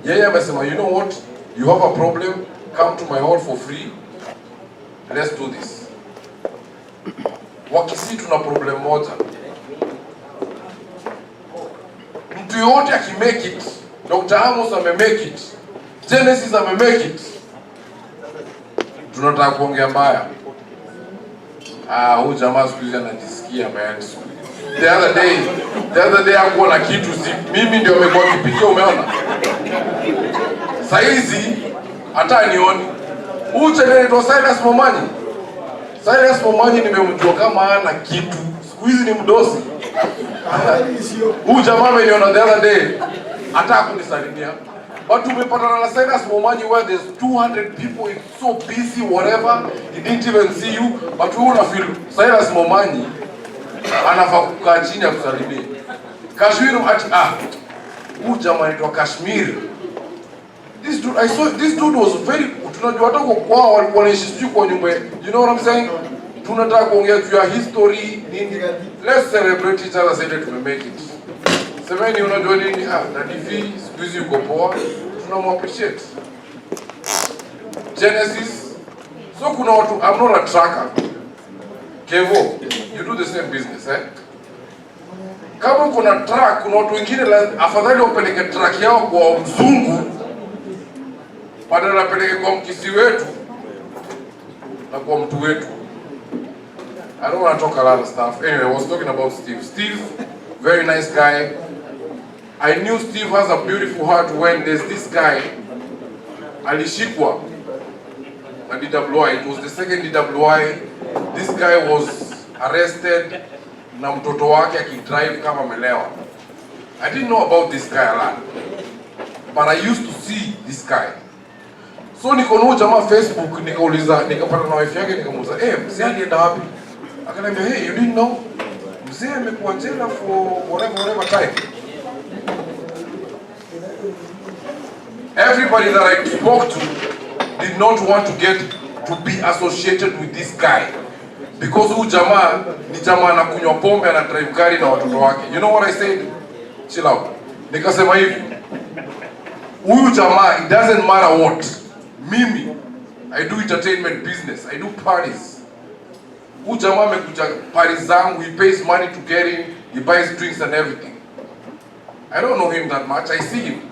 Yeye amesema, you know what, you have a problem, come to my hall for free, let's do this. Wakisii tuna problem moja, mtu yote akimake it, Dr. Amos amemake it, Genesis amemake it, tunataka kuongea mbaya. Huyu jamaa siku hizi anajisikia man. The other day hakuwa na kitu, mimi ndio amekuwa kipikia, umeona? Saizi hata nioni. Huyu chene anaitwa Silas Momanyi. Silas Momanyi nimemjua kama ana kitu. Siku hizi ni mdosi. Huyu jamaa ameniona the other day, hata hakunisalimia. But tumepatana na Silas Momanyi where there's 200 people, it's so busy, whatever, he didn't even see you, but we wanna feel Silas Momanyi anafaa kukaa chini akusalimie. Kashmir huyu jamaa anaitwa Kashmir. This dude, I saw this dude was very, tunajua hata kwao walikuwa wanaishi sijui kwa nyumba. You know what I'm saying? Tunataka kuongea juu ya history nini. Let's celebrate each other, say that we make it. Semeni unajua nini? Daddy V siku hizi yuko poa, tunamappreciate. Genesis, so kuna watu, I'm not a tracker. Kevo, you do the same business, eh? Kama kuna track, kuna watu wengine afadhali wapeleke track yao kwa mzungu badala wapeleke kwa Mkisii wetu na kwa mtu wetu. I don't want to talk a lot of stuff. Anyway, I was talking about Steve. Steve, very nice guy. I knew Steve has a beautiful heart when there's this guy, alishikwa na DWI. It was the second DWI. This guy was arrested na mtoto wake akidrive kama amelewa. I didn't know about this guy a lot, but I used to see this guy. So niko na jamaa Facebook, nikapata na wife yake, nikamuuliza, mzee alienda wapi? Akaniambia, hey, you didn't know? Mzee amekuwa jela for whatever time. Everybody that I spoke to did not want to get to be associated with this guy because huyu jamaa ni jamaa anakunywa pombe, ana drive gari na watoto wake. You know what I said? Chill out. Nikasema hivi, huyu jamaa, it doesn't matter what. Mimi, I do entertainment business, I do parties. Huyu jamaa amekuja parties zangu, he pays money to get in, he buys drinks and everything. I don't know him that much. I see him.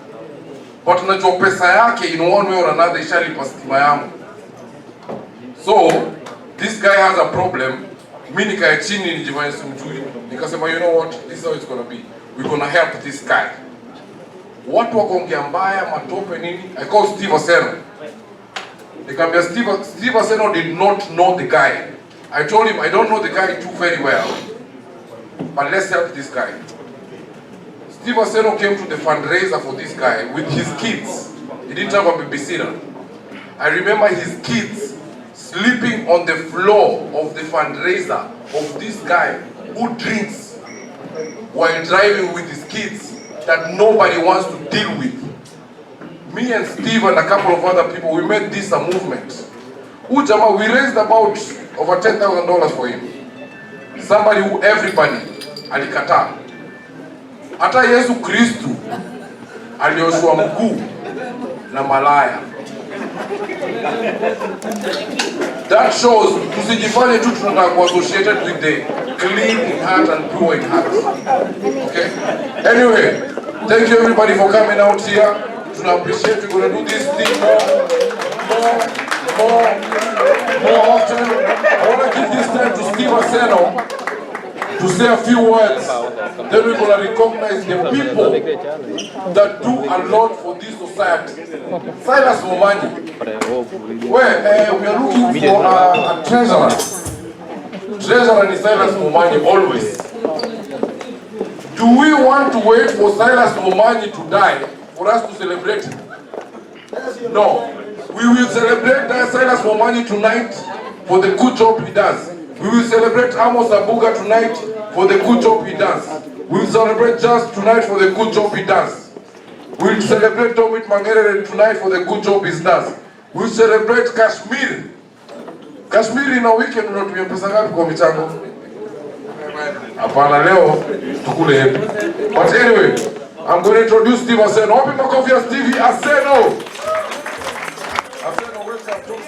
But najua pesa yake in one way or another ishalipa stima yangu. So, this guy has a problem. Mimi nikae chini nijifanye simjui. Nikasema, you know what? This is how it's going to be. We're going to help this guy. Watu wakaongea mbaya, matope nini? I called Steve Aseno. Nikamwambia Steve Aseno did not know the guy. I told him I don't know the guy too very well. But let's help this guy. Steve Aseno came to the fundraiser for this guy with his kids. He didn't have a babysitter. I remember his kids sleeping on the floor of the fundraiser of this guy who drinks while driving with his kids that nobody wants to deal with. Me and Steve and a couple of other people, we made this a movement. We raised about over $10,000 for him. Somebody who everybody alikataa. Hata Yesu Kristu alioshwa mguu na malaya. That shows tusijifanye tu tunataka associated with the clean in heart and pure in heart. Okay? Anyway, thank you everybody for coming out here. Tuna appreciate. We're going to do this thing more often. I want to give this time to Steve Aseno to say a few words. Then we're going to recognize the people that do a lot for this society. Silas Momanyi. Well, we are looking for a treasurer. Treasurer is Silas Momanyi always. Do we want to wait for Silas Momanyi to die for us to celebrate him? No. We will celebrate Silas Momanyi tonight for the good job he does. We will celebrate Amos Abuga tonight for the good job he does. We will celebrate Just tonight for the good job he does. We will celebrate Tomit Mangerere tonight for the good job he does. We will celebrate Kashmir. Kashmir in a weekend unatumia pesa ngapi kwa michango? Hapana leo tukule hepi. But anyway, I'm going to introduce Steve Aseno. Wapi makofi ya Steve Aseno? Aseno, welcome to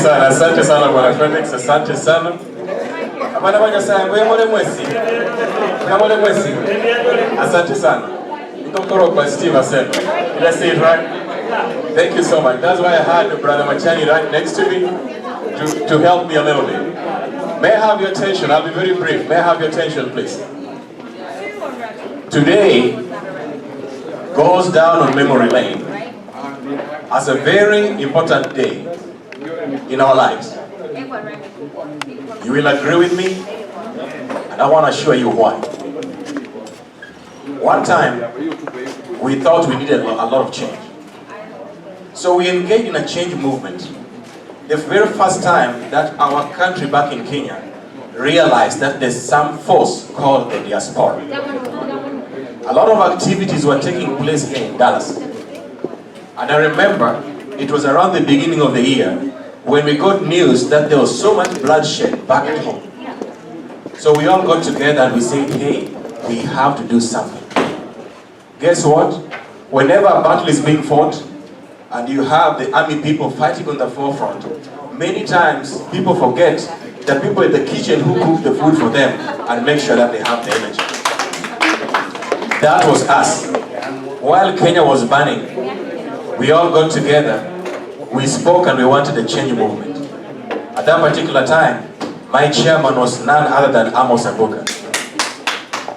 Asante sana bwana Felix, asante sana. Abana banyasanga mwemole mwesi. Mwemole mwesi. Asante sana. Nikokoro kwa Steve Aseno. Did I say it right? Thank you so much. That's why I had Brother Machani right next to me to help me a little bit. May I have your attention? I'll be very brief. May I have your attention, please? Today goes down on memory lane. as a very important day in our lives. You will agree with me, and I want to show you why. One time, we thought we needed a lot of change. So we engaged in a change movement. The very first time that our country back in Kenya realized that there's some force called the diaspora. A lot of activities were taking place here in Dallas. And I remember it was around the beginning of the year when we got news that there was so much bloodshed back at home. So we all got together and we said, hey, we have to do something. Guess what? Whenever a battle is being fought and you have the army people fighting on the forefront, many times people forget the people in the kitchen who cook the food for them and make sure that they have the energy. That was us. While Kenya was burning, we all got together, we spoke and we wanted a change movement. At that particular time, my chairman was none other than Amos Abuka.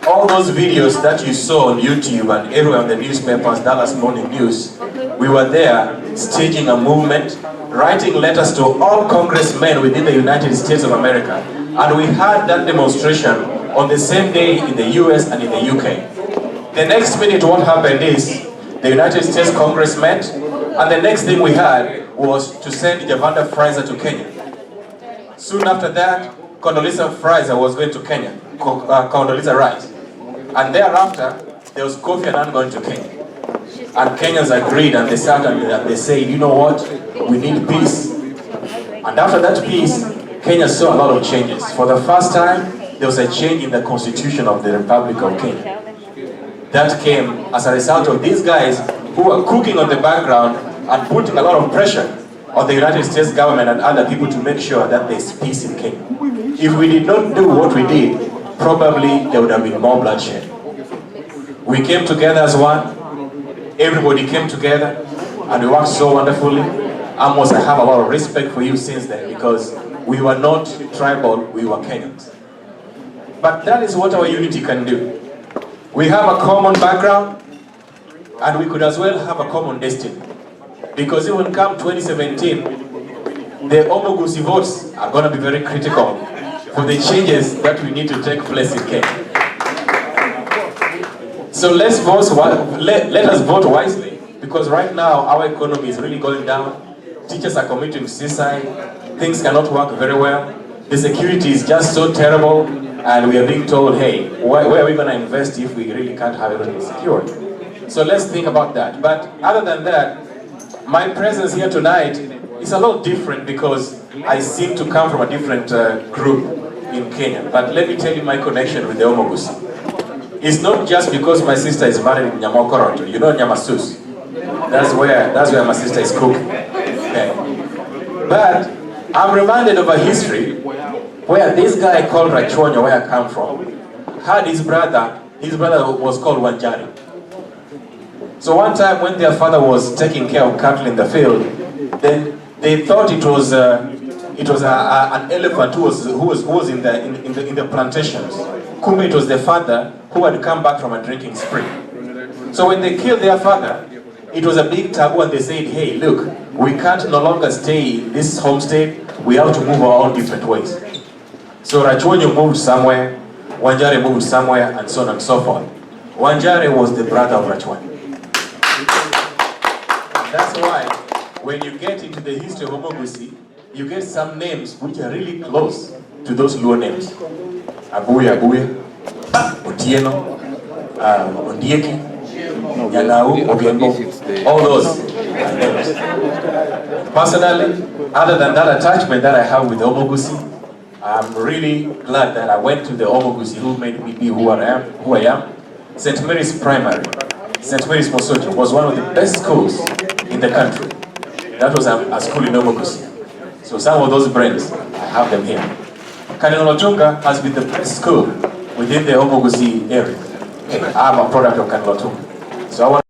All those videos that you saw on YouTube and everywhere in the newspapers, Dallas Morning News, we were there staging a movement, writing letters to all congressmen within the United States of America. And we had that demonstration on the same day in the US and in the UK. The next minute what happened is, the United States Congress met, and the next thing we had was to send Javanda Fraser to Kenya. Soon after that, Condoleezza Fraser was going to Kenya, Condoleezza Rice. And thereafter, there was Kofi Annan going to Kenya. And Kenyans agreed and they sat and they said, you know what, we need peace. And after that peace, Kenya saw a lot of changes. For the first time, there was a change in the constitution of the Republic of Kenya. That came as a result of these guys who were cooking on the background and putting a lot of pressure on the United States government and other people to make sure that there's peace in Kenya. If we did not do what we did, probably there would have been more bloodshed. We came together as one, everybody came together, and we worked so wonderfully. Amos, I have a lot of respect for you since then, because we were not tribal, we were Kenyans. But that is what our unity can do. We have a common background, and we could as well have a common destiny. Because even come 2017, the Omogusi votes are going to be very critical for the changes that we need to take place in Kenya. So let us vote wisely, because right now our economy is really going down. Teachers are committing suicide, things cannot work very well, the security is just so terrible, and we are being told, hey, where are we going to invest if we really can't have everything secured? So let's think about that. But other than that, my presence here tonight is a lot different because I seem to come from a different group in Kenya. But let me tell you my connection with the Omogusi. It's not just because my sister is married in Nyamokoroto. You know Nyamasus. That's where my sister is cooking. Okay. But I'm reminded of a history where this guy called Rachonyo, where I come from, had his brother was called Wanjari. So one time when their father was taking care of cattle in the field, then they thought it was an elephant who was in the plantations. Kumbe it was the father who had come back from a drinking spree. So when they killed their father, it was a big taboo, and they said, hey, look, we can't no longer stay in this homestead, we have to move our own different ways. So Rachonyo moved somewhere, Wanjari moved somewhere, and so on and so forth. Wanjari was the brother of Rachonyo. That's why when you get into the history of Omogusi, you get some names which are really close to those Luo names. Abuya, Otieno, Ondieki, Yanau, Obiembo, all those names. Personally, other than that attachment that I have with the Omogusi, I'm really glad that I went to the Omogusi who made me be who I am. St. Mary's Primary, St. Mary's Mosocho was one of the best schools in the country. That was a school in Omogusi. So some of those brains, I have them here. Kanilotunga has been the best school within the Omogusi area. I'm a product of Kanilotunga. So I want